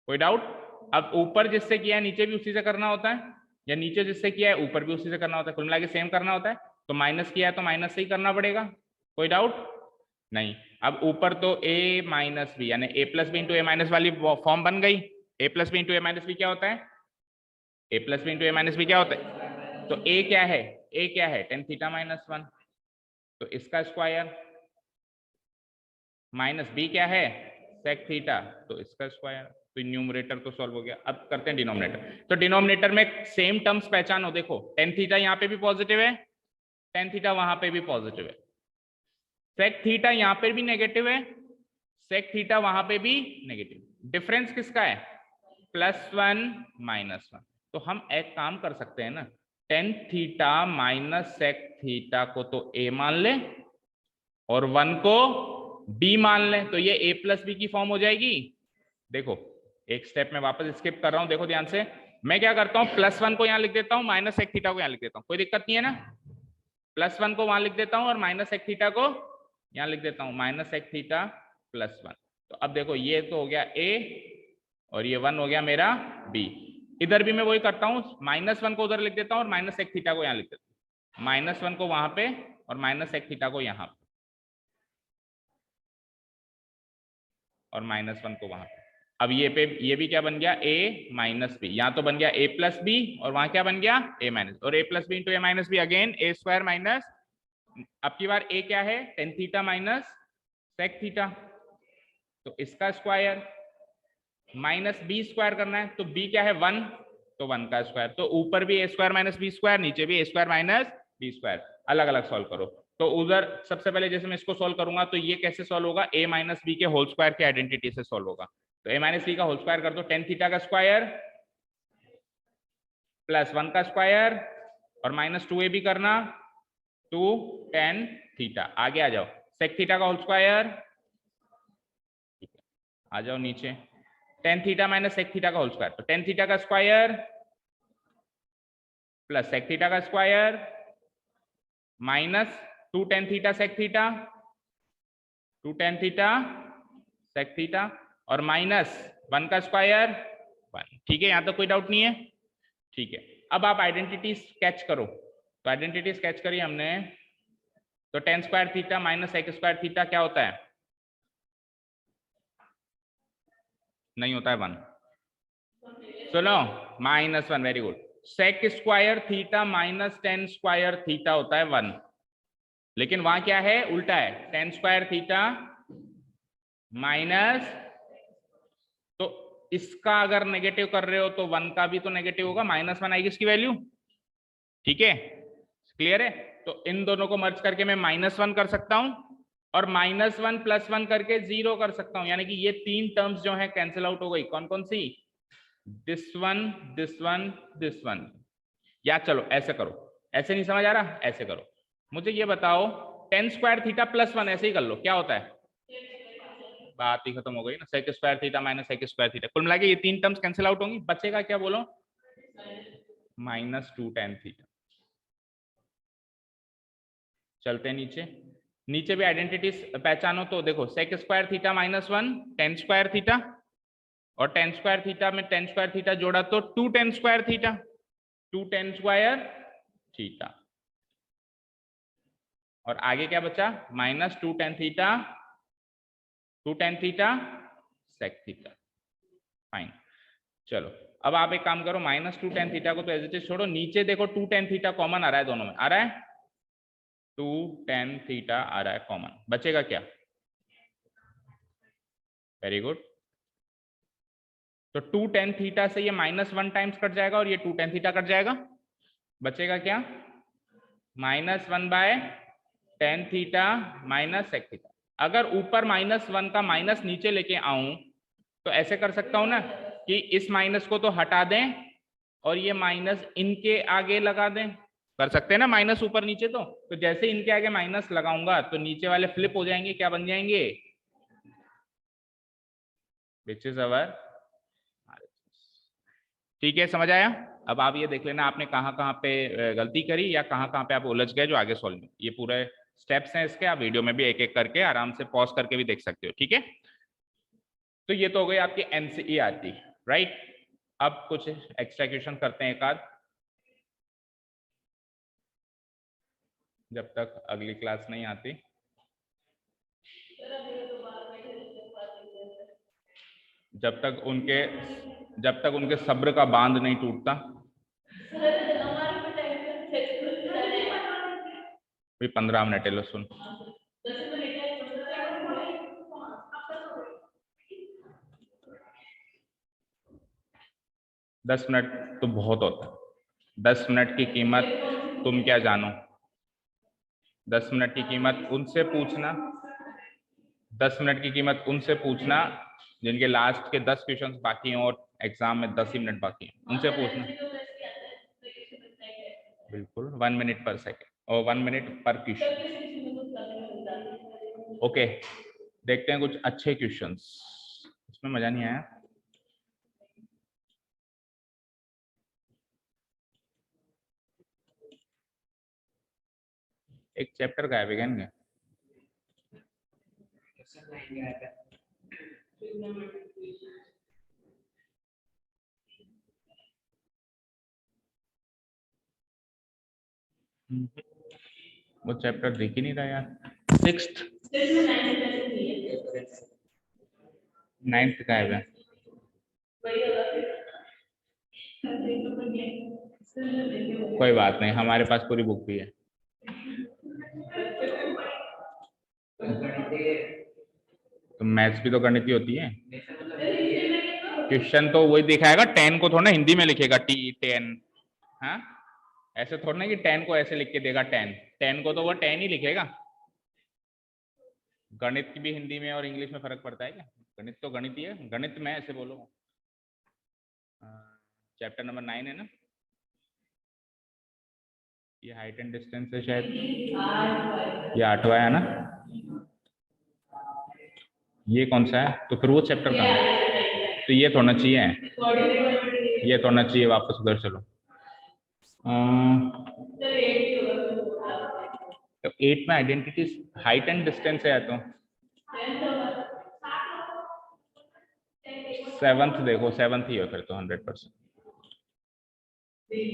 कोई डाउट? अब ऊपर जिससे किया है नीचे भी उसी से करना होता है, या नीचे जिससे किया है ऊपर भी उसी से करना होता है, कुल मिला के सेम करना होता है। तो माइनस किया है तो माइनस से ही करना पड़ेगा। कोई डाउट नहीं? अब ऊपर तो a माइनस बी यानी a plus b into a minus वाली फॉर्म बन गई। a plus b into a minus b क्या होता है? a plus b into a minus b क्या होता है? तो a क्या है? a क्या है? टेन थीटा माइनस 1, तो इसका स्क्वायर, माइनस b क्या है? सेक थीटा, तो इसका स्क्वायर। तो न्यूमरेटर तो सॉल्व हो गया। अब करते हैं डिनोमिनेटर। तो डिनोमिनेटर में सेम टर्म्स पहचानो, देखो टेन थीटा यहाँ पे भी पॉजिटिव है, टेन थीटा वहां पे भी पॉजिटिव है, सेक थीटा यहाँ पे भी नेगेटिव है, सेक थीटा वहां पे भी नेगेटिव। डिफरेंस किसका है? Plus 1 minus 1। तो हम एक काम कर सकते हैं ना, tan theta minus sec theta को तो a मान ले और 1 को b मान ले, तो ये a प्लस बी की फॉर्म हो जाएगी। देखो एक स्टेप में वापस स्किप कर रहा हूं, देखो ध्यान से। मैं क्या करता हूं, प्लस 1 को यहां लिख देता हूं, माइनस सेक थीटा को यहां लिख देता हूं, कोई दिक्कत नहीं है ना। प्लस 1 को वहां लिख देता हूं और माइनस सेक थीटा को यहां लिख देता हूं, माइनस सेक थीटा प्लस 1। तो अब देखो ये तो हो गया a और ये 1 हो गया मेरा b। इधर भी मैं वही करता हूं, माइनस 1 को उधर लिख देता हूं और माइनस सेक थीटा को यहां लिख देता हूं, माइनस 1 को वहां पे और माइनस सेक थीटा को यहां पे और माइनस 1 को वहां पे। अब ये भी क्या बन गया? a minus b. यहाँ तो बन गया a प्लस बी और वहां क्या बन गया? a माइनस, और a plus b into a minus b again a square minus, अब की बार a क्या है? Tan theta minus sec theta, तो इसका स्क्वायर, माइनस बी स्क्वायर करना है तो b क्या है? 1, तो 1 का स्क्वायर। तो ऊपर भी a square minus B square, नीचे भी a square minus B square. अलग अलग सॉल्व करो। तो उधर सबसे पहले जैसे मैं इसको सॉल्व करूंगा तो ये कैसे सॉल्व होगा? a माइनस बी के होल स्क्वायर की आइडेंटिटी से सॉल्व होगा। तो a माइनस बी का होल स्क्वायर कर दो, टेन थीटा का स्क्वायर प्लस 1 का स्क्वायर और माइनस 2ab करना, 2 टेन थीटा। आगे आ जाओ, सेक थीटा का होल स्क्वायर, आ जाओ नीचे, tan theta minus sec theta का होल स्क्वायर, तो टेन थीटा का स्क्वायर प्लस सेक थीटा का square minus 2 tan theta sec theta, 2 tan theta sec theta और माइनस 1 का स्क्वायर 1। ठीक है, यहां तक कोई डाउट नहीं है? ठीक है, अब आप आइडेंटिटी स्केच करो। तो आइडेंटिटी स्केच करी हमने, तो tan square theta minus sec square theta क्या होता है? नहीं होता है 1। सुनो, minus 1, very good. Sec square theta minus tan square theta होता है 1, लेकिन वहां क्या है? उल्टा है, टेन स्क्वायर थीटा माइनस, तो इसका अगर नेगेटिव कर रहे हो तो 1 का भी तो नेगेटिव होगा, माइनस 1 आएगी इसकी वैल्यू। ठीक है, क्लियर है? तो इन दोनों को मर्ज करके मैं माइनस 1 कर सकता हूं और माइनस 1 प्लस 1 करके 0 कर सकता हूं, यानी कि ये तीन टर्म्स जो है कैंसिल आउट हो गई। कौन कौन सी? This one, this one, this one. या चलो ऐसे करो, ऐसे नहीं समझ आ रहा, ऐसे करो। मुझे ये बताओ टेन स्क्वायर थीटा प्लस 1 ऐसे ही कर लो, क्या होता है, बात ही खत्म हो गई ना। Sec square theta minus sec square theta, कुल मिला के ये तीन टर्म्स कैंसिल आउट होंगी, बचेगा क्या बोलो, -2 tan थीटा। चलते हैं नीचे, नीचे भी आइडेंटिटीज पहचानो तो देखो, sec square theta -1 tan square theta, और टेन स्क्वायर थीटा में टेन स्क्वायर थीटा जोड़ा तो 2 tan square theta, 2 tan square theta, और आगे क्या बचा, -2 tan theta, 2 tan theta sec theta. Fine, चलो अब आप एक काम करो, -2 tan थीटा को तो एज इट इज छोड़ो, नीचे देखो 2 tan थीटा कॉमन आ रहा है, दोनों में आ रहा है, 2 tan थीटा आ रहा है कॉमन, बचेगा क्या, वेरी गुड। तो 2 tan थीटा से ये -1 टाइम्स कट जाएगा और ये 2 tan थीटा कट जाएगा, बचेगा क्या, -1 tan theta minus sec theta. अगर ऊपर -1 का माइनस नीचे लेके आऊं तो ऐसे कर सकता हूं ना कि इस माइनस को तो हटा दें और ये माइनस इनके आगे लगा दें, कर सकते हैं ना माइनस ऊपर नीचे। तो जैसे इनके आगे माइनस लगाऊंगा तो नीचे वाले फ्लिप हो जाएंगे, क्या बन जाएंगे, विच इज अवर, ठीक है, समझ आया। अब आप ये देख लेना आपने कहाँ कहाँ पे गलती करी या कहाँ कहाँ पे आप उलझ गए जो आगे सॉल्व में, ये पूरे स्टेप्स हैं इसके, आप वीडियो में भी एक एक करके आराम से पॉज करके भी देख सकते हो, ठीक है। तो ये तो हो गई आपकी एनसीईआरटी, राइट। अब कुछ एक्स्ट्रा क्वेश्चन करते हैं एक आध, जब तक अगली क्लास नहीं आती। जब तक उनके सब्र का बांध नहीं टूटता। भी 15 मिनट है, लो सुन। 10 मिनट तो बहुत होता है, 10 मिनट की कीमत तुम क्या जानो, 10 मिनट की कीमत उनसे पूछना, 10 मिनट की कीमत उनसे पूछना जिनके लास्ट के 10 क्वेश्चंस बाकी हैं और एग्जाम में 10 ही मिनट बाकी हैं, उनसे पूछना। बिल्कुल 1 मिनट पर सेकेंड और 1 मिनट पर क्वेश्चन। ओके, देखते हैं कुछ अच्छे क्वेश्चंस, इसमें मजा नहीं आया। एक चैप्टर गायब है क्या, वो चैप्टर दिख ही नहीं रहा यार, 6th 9th गायब है। कोई बात नहीं, हमारे पास पूरी बुक भी है। तो मैथ्स भी तो गणित ही होती है, क्वेश्चन तो वही दिखाएगा, 10 को थोड़ा हिंदी में लिखेगा T10, हाँ ऐसे थोड़ा ना कि 10 को ऐसे लिख के देगा 10 को तो वो 10 ही लिखेगा। गणित की भी हिंदी में और इंग्लिश में फर्क पड़ता है क्या, गणित तो गणित ही है, गणित में ऐसे बोलो। चैप्टर नंबर 9 है ना, ये हाइट एंड डिस्टेंस है शायद, ये 8वां है ना, ये कौन सा है, तो फिर वो चैप्टर कहाँ है, तो ये थोड़ा चाहिए, ये थोड़ा चाहिए, वापस उधर चलो। तो 8 में आइडेंटिटीज हाइट एंड डिस्टेंस है, तो 7th देखो, 7th ही है फिर तो 100%।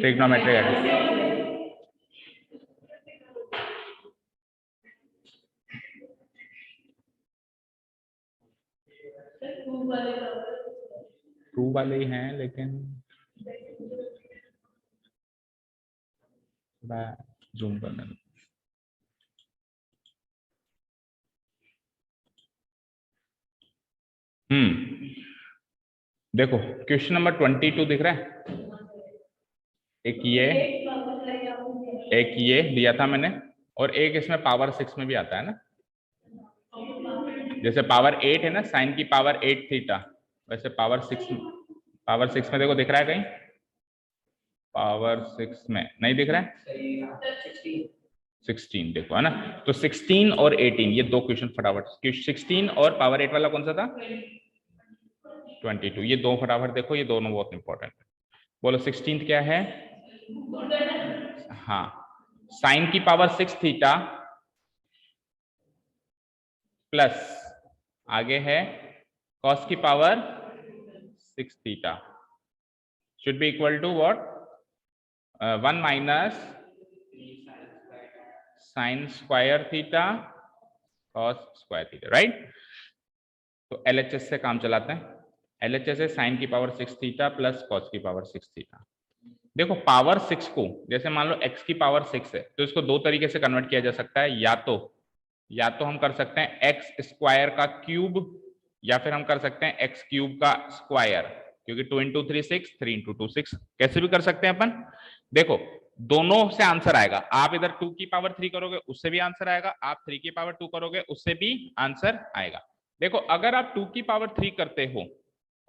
ट्रिग्नोमेट्री है, ट्रू वाले ही हैं लेकिन जूम करने में। देखो क्वेश्चन नंबर 22 दिख रहा है, एक ये दिया था मैंने, और एक इसमें पावर 6 में भी आता है ना, जैसे पावर 8 है ना, साइन की पावर 8 थीटा, वैसे पावर 6 में देखो दिख रहा है कहीं, पावर 6 में नहीं दिख रहा है, 16 देखो है ना। तो 16 और 18 ये दो क्वेश्चन फटाफट, 16 और पावर 8 वाला कौन सा था? 22। ये दो फटाफट देखो, ये दोनों बहुत इंपॉर्टेंट है। बोलो 16 क्या है? हाँ, साइन की पावर 6 थीटा प्लस आगे है कॉस की power 6 theta should be equal to what? 1 minus sine square theta cos square theta, right. तो एलएचएस से काम चलाते हैं। एलएचएस है साइन की पावर 6 थीटा प्लस कॉस की पावर 6 थीटा। देखो पावर 6 को, जैसे मान लो x की पावर 6 है तो इसको दो तरीके से कन्वर्ट किया जा सकता है। या तो हम कर सकते हैं एक्स स्क्वायर का क्यूब, या फिर हम कर सकते हैं एक्स क्यूब का स्क्वायर, क्योंकि 2 इंटू 3 6, 3 इंटू 2 6, कैसे भी कर सकते हैं अपन। देखो दोनों से आंसर आएगा। आप इधर 2 की पावर 3 करोगे उससे भी आंसर आएगा, आप 3 की पावर 2 करोगे उससे भी आंसर आएगा। देखो अगर आप 2 की पावर 3 करते हो,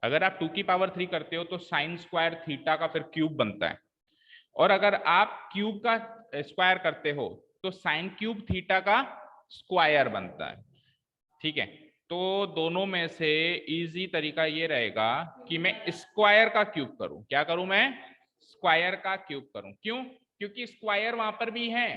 अगर आप 2 की पावर 3 करते हो तो साइन स्क्वायर थीटा का फिर क्यूब बनता है, और अगर आप क्यूब का स्क्वायर करते हो तो साइन क्यूब थीटा का स्क्वायर बनता है। ठीक है, तो दोनों में से इजी तरीका ये रहेगा कि मैं स्क्वायर का क्यूब करूं। क्या करूं मैं? स्क्वायर का क्यूब करूं। क्यों? क्योंकि स्क्वायर वहां पर भी है,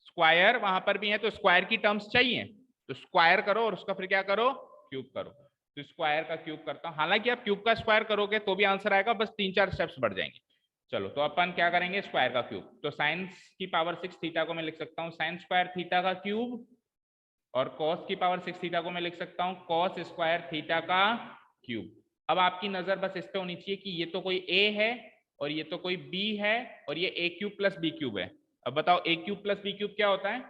स्क्वायर वहां पर भी है, तो स्क्वायर की टर्म्स चाहिए, तो स्क्वायर करो और उसका फिर क्या करो? क्यूब करो। तो स्क्वायर का क्यूब करता हूं। हालांकि आप क्यूब का स्क्वायर करोगे तो भी आंसर आएगा, बस 3-4 स्टेप्स बढ़ जाएंगे। चलो तो अपन क्या करेंगे? स्क्वायर का क्यूब। तो साइन की पावर 6 थीटा को मैं लिख सकता हूँ साइन स्क्वायर थीटा का क्यूब, और कॉस की पावर 6 थीटा को मैं लिख सकता हूँ कॉस स्क्वायर थीटा का क्यूब। अब आपकी नजर बस इस पे होनी चाहिए कि ये तो कोई ए है और ये तो कोई बी है, और ये A cube plus B cube है। अब बताओ A cube plus B cube क्या होता है?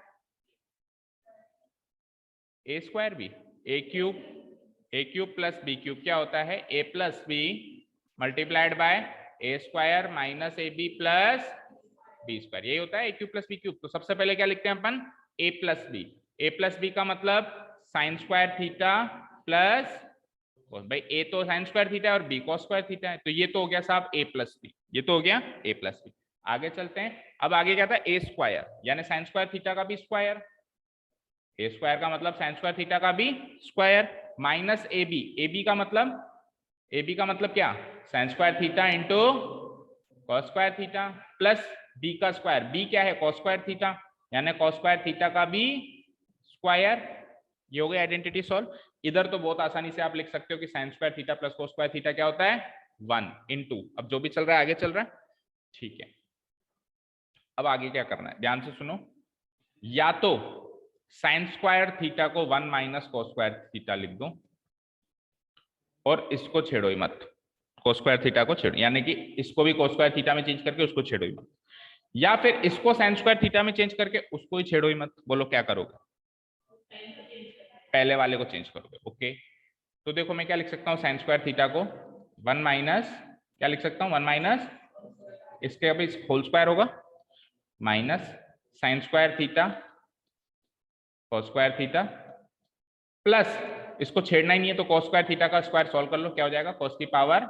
ए square B. A cube plus B cube क्या होता है? A plus B multiplied by A square minus A B plus B square, यही होता है A cube plus B cube. तो सबसे पहले क्या लिखते हैं अपन? A plus B. A plus B का मतलब साइन स्क्वायर थीटा प्लस, भाई ए तो साइन स्क्वायर थीटा और बी कॉस स्क्वायर थीटा है, तो ये तो हो गया साहब ए प्लस बी, ये तो हो गया ए प्लस बी। आगे चलते हैं। अब आगे क्या था? ए स्क्वायर, यानी साइन स्क्वायर थीटा का भी स्क्वायर। ए स्क्वायर का मतलब साइन स्क्वायर थीटा का भी square, minus A b. A b का मतलब, ए बी का मतलब क्या? Sine square theta into cos square theta plus B का स्क्वायर। बी क्या है? कॉस स्क्वायर थीटा, यानी कॉस स्क्वायर थीटा का भी स्क्वायर। ये हो गई आइडेंटिटी सॉल्व। इधर तो बहुत आसानी से आप लिख सकते हो कि sign square theta plus cos square theta क्या होता है? 1 इंटू, अब जो भी चल रहा है आगे चल रहा है, ठीक है। अब आगे क्या करना है, ध्यान से सुनो। या तो साइन स्क्वायर थीटा को 1 माइनस कॉस स्क्वायर थीटा लिख दो, और इसको छेड़ो ही मत, कॉस स्क्वायर थीटा को छेड़ो, यानी कि इसको भी कॉस स्क्वायर थीटा में चेंज करके उसको छेड़ो ही मत, या फिर इसको साइन स्क्वायर थीटा में चेंज करके उसको ही छेड़ो ही मत। बोलो क्या करोगे? पहले वाले को चेंज करोगे, ओके। तो देखो मैं क्या लिख सकता हूँ? साइन स्क्वायर थीटा को 1 माइनस, क्या लिख सकता हूँ? 1 माइनस, इसके अभी होल स्क्वायर होगा, minus sine square theta cos square theta plus, इसको छेड़ना ही नहीं है तो कॉस स्क्वायर थीटा का स्क्वायर सॉल्व कर लो, क्या हो जाएगा? कॉस की पावर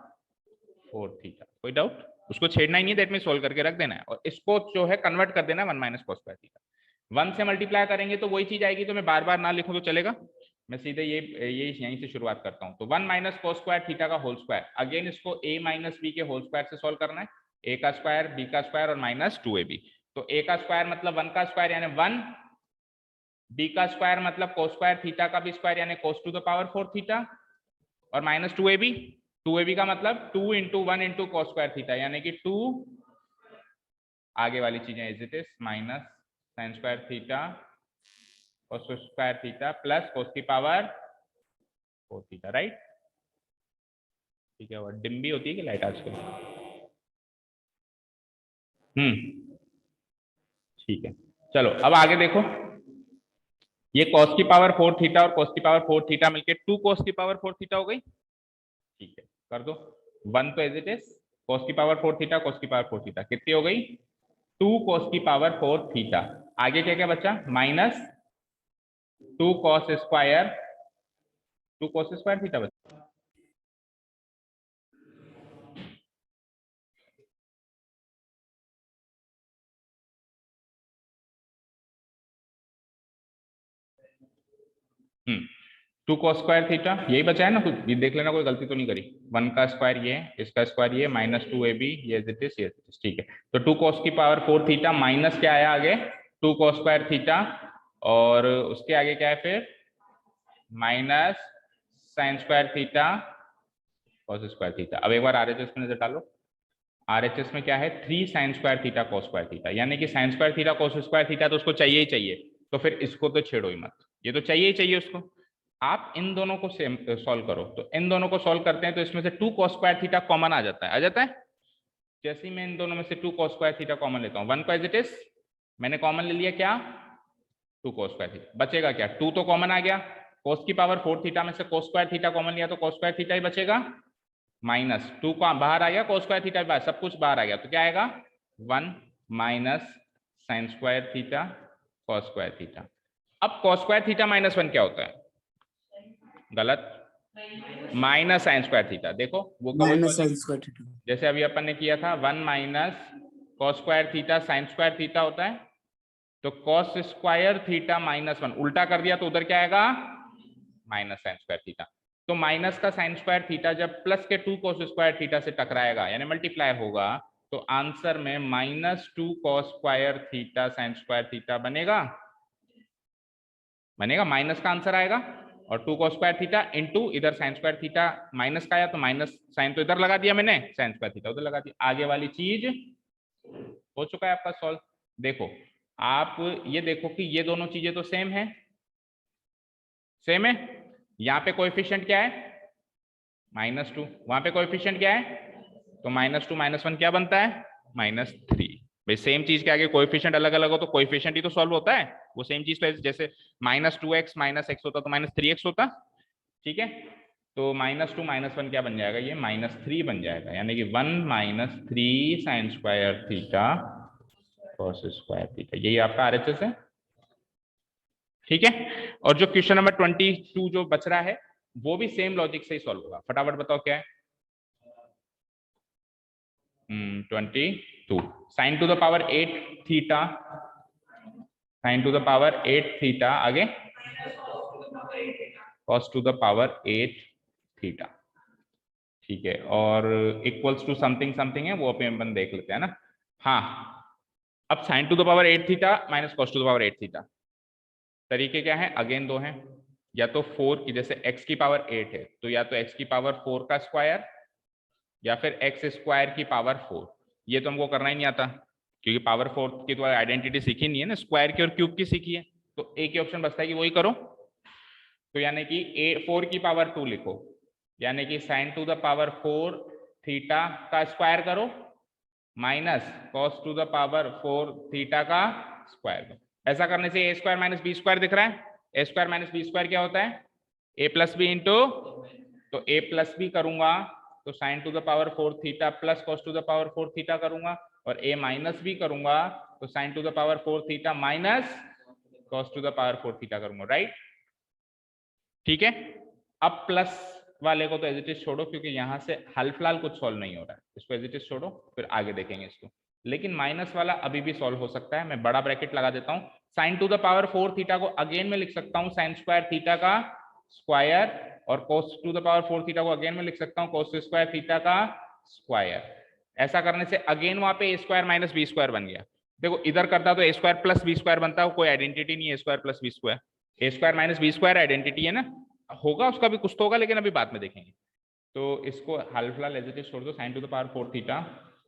4 थीटा। कोई डाउट? उसको छेड़ना ही नहीं है, दैट मीन सोल्व करके रख देना है, और इसको जो है कन्वर्ट कर देना है 1 माइनस कॉस स्क्वायर थीटा। 1 से मल्टीप्लाई करेंगे तो वही चीज आएगी, तो मैं बार बार ना लिखूं तो चलेगा, मैं सीधे ये यहीं से शुरुआत करता हूं। तो 1 माइनस कॉस स्क्वायर थीटा का होल स्क्वायर, अगेन इसको a माइनस बी के होल स्क्वायर से सॉल्व करना है। a का स्क्वायर, b का स्क्वायर और माइनस 2ab। तो a का स्क्वायर मतलब 1 का स्क्वायर यानी 1, b का स्क्वायर मतलब cos स्क्वायर थीटा का भी स्क्वायर यानी cos to the power 4 theta, और माइनस 2ab। 2ab का मतलब 2 into 1 into cos square theta, यानी कि 2, आगे वाली चीजें as it is, minus sine square theta cos square theta plus cos की पावर 4 थीटा, राइट। ठीक है, और डिम भी होती है कि लाइट आजकल? ठीक है। चलो अब आगे देखो, ये cos की पावर 4 थीटा और cos की पावर 4 थीटा मिलके 2 cos की पावर 4 थीटा हो गई। ठीक है, कर दो 1 तो एज इट इज, cos की पावर 4 थीटा cos की पावर 4 थीटा कितनी हो गई? 2 cos की पावर 4 थीटा। आगे क्या क्या बचा? Minus 2 cos square, 2 cos square theta बचा। 2 cos स्क्वायर थीटा यही बचा है ना, कुछ ये देख लेना, कोई गलती तो नहीं करी। 1 का स्क्वायर ये, इसका स्क्वायर ये, माइनस 2ab ये एज इट इज, ये ठीक है। तो 2 cos की पावर 4 थीटा माइनस क्या आया आगे, 2 cos स्क्वायर थीटा, और उसके आगे क्या है फिर minus sine square theta cos square theta. अब एक बार आरएचएस में नजर डालो, आरएचएस में क्या है 3 sign square theta cos square theta, यानी कि sign square theta cos square theta तो उसको चाहिए ही चाहिए, तो फिर इसको तो छेड़ो ही मत, ये तो चाहिए ही चाहिए उसको। आप इन दोनों को सेम सॉल्व करो, तो इन दोनों को सॉल्व करते हैं तो इसमें से 2 cos स्क्वायर थीटा कॉमन आ जाता है, आ जाता है। जैसे ही मैं इन दोनों में से 2 cos स्क्वायर थीटा कॉमन लेता हूँ, 1 को एज इट इज मैंने कॉमन ले लिया, क्या 2 cos स्क्वायर थीटा, बचेगा क्या 2 तो कॉमन आ गया, cos की पावर 4 थीटा में से cos स्क्वायर थीटा कॉमन लिया तो cos स्क्वायर थीटा ही बचेगा, माइनस 2 का बाहर आ गया, cos स्क्वायर थीटा बाहर, सब कुछ बाहर आ गया, तो क्या आएगा 1 minus sine square theta cos square theta. अब cos स्क्वायर थीटा माइनस 1 क्या होता है, गलत, माइनस साइन स्क्वायर थीटा। देखो वो माइनस साइन स्क्वायर थीटा, जैसे अभी अपन ने किया था 1 minus cos square theta sine square theta होता है, तो cos स्क्वायर थीटा माइनस 1 उल्टा कर दिया तो उधर क्या आएगा माइनस साइन स्क्वायर थीटा। तो माइनस का साइन स्क्वायर थीटा जब प्लस के 2 cos स्क्वायर थीटा से टकराएगा यानी मल्टीप्लाई होगा, तो आंसर में minus 2 cos square theta sine square theta बनेगा, बनेगा, माइनस का आंसर आएगा, और 2 cos स्क्वायर थीटा इंटू इधर साइन स्क्वायर थीटा माइनस का आया तो माइनस साइन तो इधर लगा दिया मैंने, साइन स्क्वायर थीटा उधर लगा दिया, आगे वाली चीज हो चुका है आपका सॉल्व। देखो आप ये देखो कि ये दोनों चीजें तो सेम है, सेम है, यहाँ पे कोएफिशिएंट क्या है -2, वहां पे कोएफिशिएंट क्या है, तो -2 -1 क्या बनता है -3। भाई सेम चीज के आगे कोएफिशिएंट अलग अलग हो तो कोएफिशिएंट ही तो सॉल्व होता है, वो सेम चीज तो जैसे -2x -x होता तो -3x होता, ठीक है। तो -2 -1 क्या बन जाएगा, ये -3 बन जाएगा, यानी कि 1 - 3 sign square theta cos square theta, यही आपका आरएचएस है, ठीक है। और जो क्वेश्चन नंबर 22 जो बच रहा है वो भी सेम लॉजिक से ही सॉल्व होगा, फटाफट बताओ क्या है। 22 sine to the power 8 theta, sine to the power 8 theta, आगे cos to the power 8 theta, ठीक है, और इक्वल्स टू समथिंग समथिंग है वो अपन देख लेते हैं ना। हाँ, अब sine to the power 8 theta minus cos to the power 8 theta, तरीके क्या है, अगेन दो हैं, या तो 4 की जैसे x की पावर 8 है तो या तो x की पावर 4 का स्क्वायर या फिर x स्क्वायर की पावर 4, ये तो हमको करना ही नहीं आता क्योंकि पावर 4 की तो आइडेंटिटी सीखी नहीं है ना, स्क्वायर की और क्यूब की सीखी है, तो एक ही ऑप्शन बचता है कि वही करो। तो यानी कि 4 की पावर 2 लिखो, यानी कि sine to the power 4 theta का स्क्वायर करो minus cos to the power 4 theta का स्क्वायर करो। ऐसा करने से a square minus B square दिख रहा है, ए स्क्वायर माइनस बी स्क्वायर क्या होता है ए प्लस बी इंटू, तो ए प्लस बी करूंगा तो sine to the power 4 theta plus cos to the power 4 theta करूंगा, और ए माइनस बी करूंगा तो sine to the power 4 theta minus cos to the power 4 theta करूंगा, राइट, ठीक है। अब प्लस वाले को तो एज इट इज छोड़ो क्योंकि यहाँ से हाल फिलहाल कुछ सॉल्व नहीं हो रहा है, इसको एज इट इज छोड़ो फिर आगे देखेंगे इसको, लेकिन माइनस वाला अभी भी सॉल्व हो सकता है, मैं बड़ा ब्रैकेट लगा देता हूँ, sine to the power 4 theta को अगेन में लिख सकता हूँ साइन स्क्वायर थीटा का स्क्वायर, और cos to the power 4 theta को अगेन में लिख सकता हूँ cos स्क्वायर थीटा का स्क्वायर। ऐसा करने से अगेन वहां पे a square minus B square बन गया, देखो इधर करता तो a square plus B square बनता है, कोई आइडेंटिटी नहीं है ए square plus B square, A square minus B square identity है ना, होगा उसका भी कुछ तो होगा लेकिन अभी बाद में देखेंगे। तो इसको हाल फिलहाल एज इट इज छोड़ दो, sine to the power 4 theta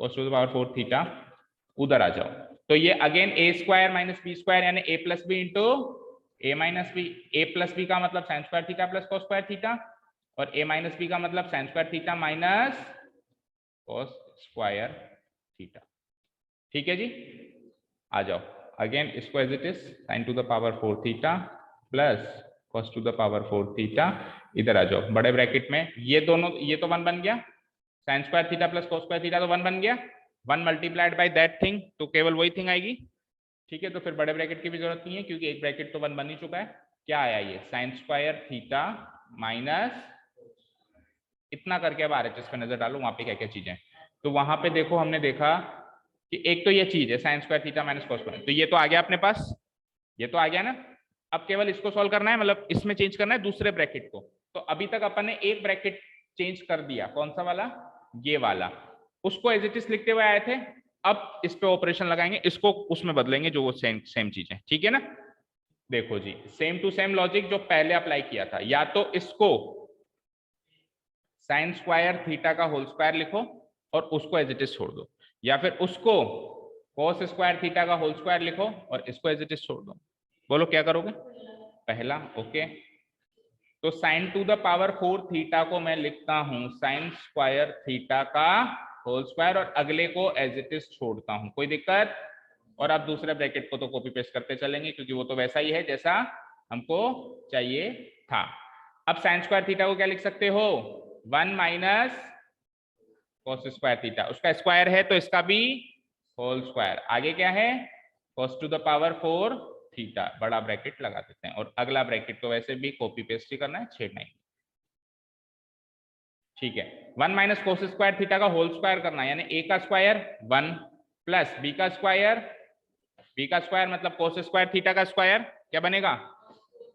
cos to the power 4 theta, उधर आ जाओ, तो ये again a square minus B square यानी a plus b into a minus b, A plus B का मतलब sine square theta plus cos square theta, और ए माइनस बी का मतलब sine square theta minus cos square theta, ठीक है जी। आ जाओ अगेन इसको as it is sine to the power 4 theta plus cos to the power 4 theta, इधर आ जाओ बड़े ब्रैकेट में, ये दोनों ये तो 1 बन गया, sine square theta plus cos square theta तो 1 बन गया, 1 मल्टीप्लाइड बाय दैट थिंग तो केवल वही थिंग आएगी, ठीक है। तो फिर बड़े ब्रैकेट की भी जरूरत नहीं है क्योंकि एक ब्रैकेट तो 1 बन ही चुका है, क्या आया ये साइन स्क्वायर थीटा माइनस इतना करके, अब आरएचएस पे नजर डालो वहां पे क्या क्या चीजें, तो वहां पे देखो हमने देखा कि एक तो ये चीज है sign square theta minus cos square, तो ये तो आ गया अपने पास, ये तो आ गया ना, अब केवल इसको सॉल्व करना है, मतलब इसमें चेंज करना है दूसरे ब्रैकेट को। तो अभी तक अपन ने एक ब्रैकेट चेंज कर दिया, कौन सा वाला, ये वाला, उसको एज इट इज लिखते हुए आए थे। अब इस पे ऑपरेशन लगाएंगे, इसको उसमें बदलेंगे जो वो सेम सेम चीज है, ठीक है ना। देखो जी, सेम टू सेम लॉजिक जो पहले अप्लाई किया था, या तो इसको साइन स्क्वायर थीटा का होल स्क्वायर लिखो और उसको एज इट इज छोड़ दो, या फिर उसको cos स्क्वायर थीटा का होल स्क्वायर लिखो और इसको एज इट इज छोड़ दो। बोलो क्या करोगे, पहला, ओके। तो sine to the power 4 theta को मैं लिखता हूं साइन स्क्वायर थीटा का होल स्क्वायर और अगले को एज इट इज छोड़ता हूं, कोई दिक्कत। और आप दूसरे ब्रैकेट को तो कॉपी पेस्ट करते चलेंगे क्योंकि वो तो वैसा ही है जैसा हमको चाहिए था। अब साइन स्क्वायर थीटा को क्या लिख सकते हो, 1 माइनस cos स्क्वायर थीटा, उसका स्क्वायर है तो इसका भी होल स्क्वायर, आगे क्या है cos to the power 4 theta, बड़ा ब्रैकेट लगा देते हैं। और अगला ब्रैकेट तो वैसे भी कॉपी पेस्ट ही करना है, छेड़ना ही, ठीक है। 1 माइनस cos स्क्वायर थीटा का होल स्क्वायर करना है, यानी a का स्क्वायर 1 प्लस b का स्क्वायर मतलब cos स्क्वायर थीटा का स्क्वायर, क्या बनेगा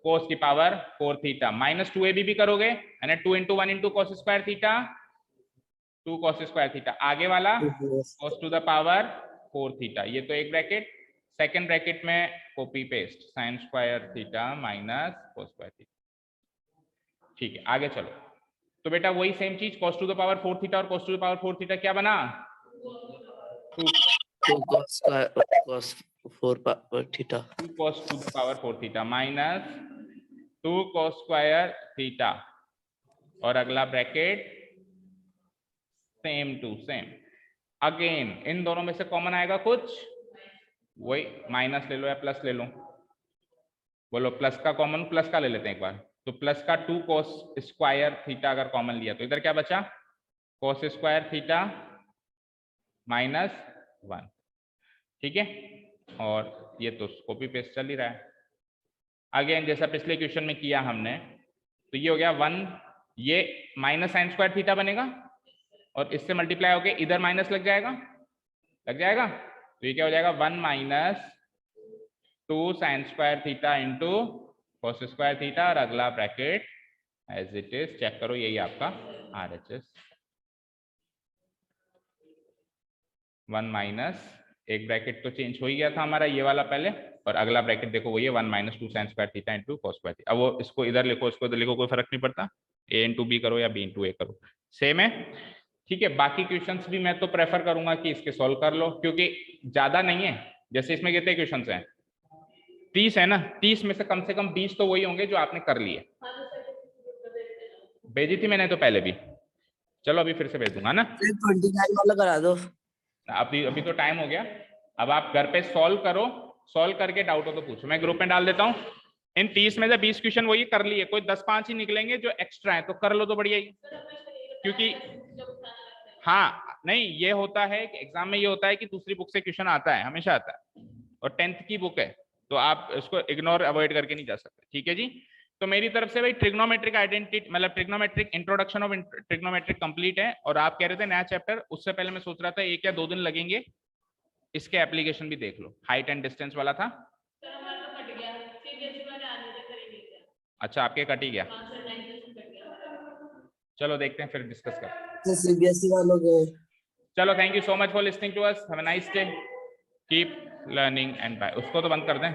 cos की पावर 4 थीटा, माइनस 2ab भी करोगे, यानी 2 into 1 into cos square theta, 2 cos square theta, आगे वाला cos to the power 4 theta, ये तो एक ब्रैकेट। सेकंड ब्रैकेट में copy paste sine square theta minus cos square theta, ठीक है। आगे चलो, तो बेटा वही सेम चीज cos to the power 4 theta और cos to the power 4 theta क्या बना, 2 cos 4 power theta, 2 cos to the power 4 theta minus 2 cos square theta, और अगला bracket same to same. Again इन दोनों में से कॉमन आएगा कुछ, वही माइनस ले लो या प्लस ले लो, बोलो प्लस का कॉमन, प्लस का ले लेते हैं एक बार। तो प्लस का 2 cos स्क्वायर थीटा अगर कॉमन लिया तो इधर क्या बचा, cos स्क्वायर थीटा माइनस 1, ठीक है। और ये तो कॉपी पेस्ट चल ही रहा है। अगेन जैसा पिछले क्वेश्चन में किया हमने, तो ये हो गया 1, ये माइनस साइन स्क्वायर थीटा बनेगा और इससे मल्टीप्लाई होके इधर माइनस लग जाएगा, तो ये क्या हो जाएगा 1 minus 2 sine square theta into cos square theta, और अगला bracket as it is, check करो यही आपका RHS। 1 माइनस, एक ब्रैकेट तो चेंज हो ही गया था हमारा ये वाला पहले, और अगला ब्रैकेट देखो वही है 1 minus 2 sine square theta into cos square theta. अब वो इसको इधर लिखो इसको इधर लिखो, कोई फर्क नहीं पड़ता, a इंटू बी करो या b इंटू a करो, सेम है, ठीक है। बाकी क्वेश्चंस भी मैं तो प्रेफर करूंगा कि इसके सॉल्व कर लो, क्योंकि ज्यादा नहीं है। जैसे इसमें कितने क्वेश्चंस हैं, 30 है ना, 30 में से कम 20 तो वही होंगे जो आपने कर लिए, भेजी थी मैंने तो पहले भी, चलो अभी फिर से भेज दूंगा ना। 29 वाला करा दो, अभी तो टाइम हो गया, अब आप घर पे सॉल्व करो, सॉल्व करके डाउट हो तो पूछो, मैं ग्रुप में डाल देता हूँ। इन 30 में से 20 क्वेश्चन वही कर लिए, कोई 10-5 ही निकलेंगे जो एक्स्ट्रा है, तो कर लो तो बढ़िया ही, क्योंकि हाँ नहीं ये होता है कि एग्जाम में ये होता है कि दूसरी बुक से क्वेश्चन आता है, हमेशा आता है, और 10th की बुक है, तो आप इसको इग्नोर अवॉइड करके नहीं जा सकते, ठीक है जी। तो मेरी तरफ से भाई ट्रिग्नोमेट्रिक आइडेंटिटी मतलब trigonometric introduction of trigonometric complete है, और आप कह रहे थे नया चैप्टर, उससे पहले मैं सोच रहा था 1 या 2 दिन लगेंगे, इसके एप्लीकेशन भी देख लो, हाइट एंड डिस्टेंस वाला था। अच्छा आपके कट ही गया, चलो देखते हैं फिर डिस्कस करते हैं। सीबीएसई वालों के। चलो thank you so much for listening to us, have a nice day, keep learning and bye. उसको तो बंद कर दें।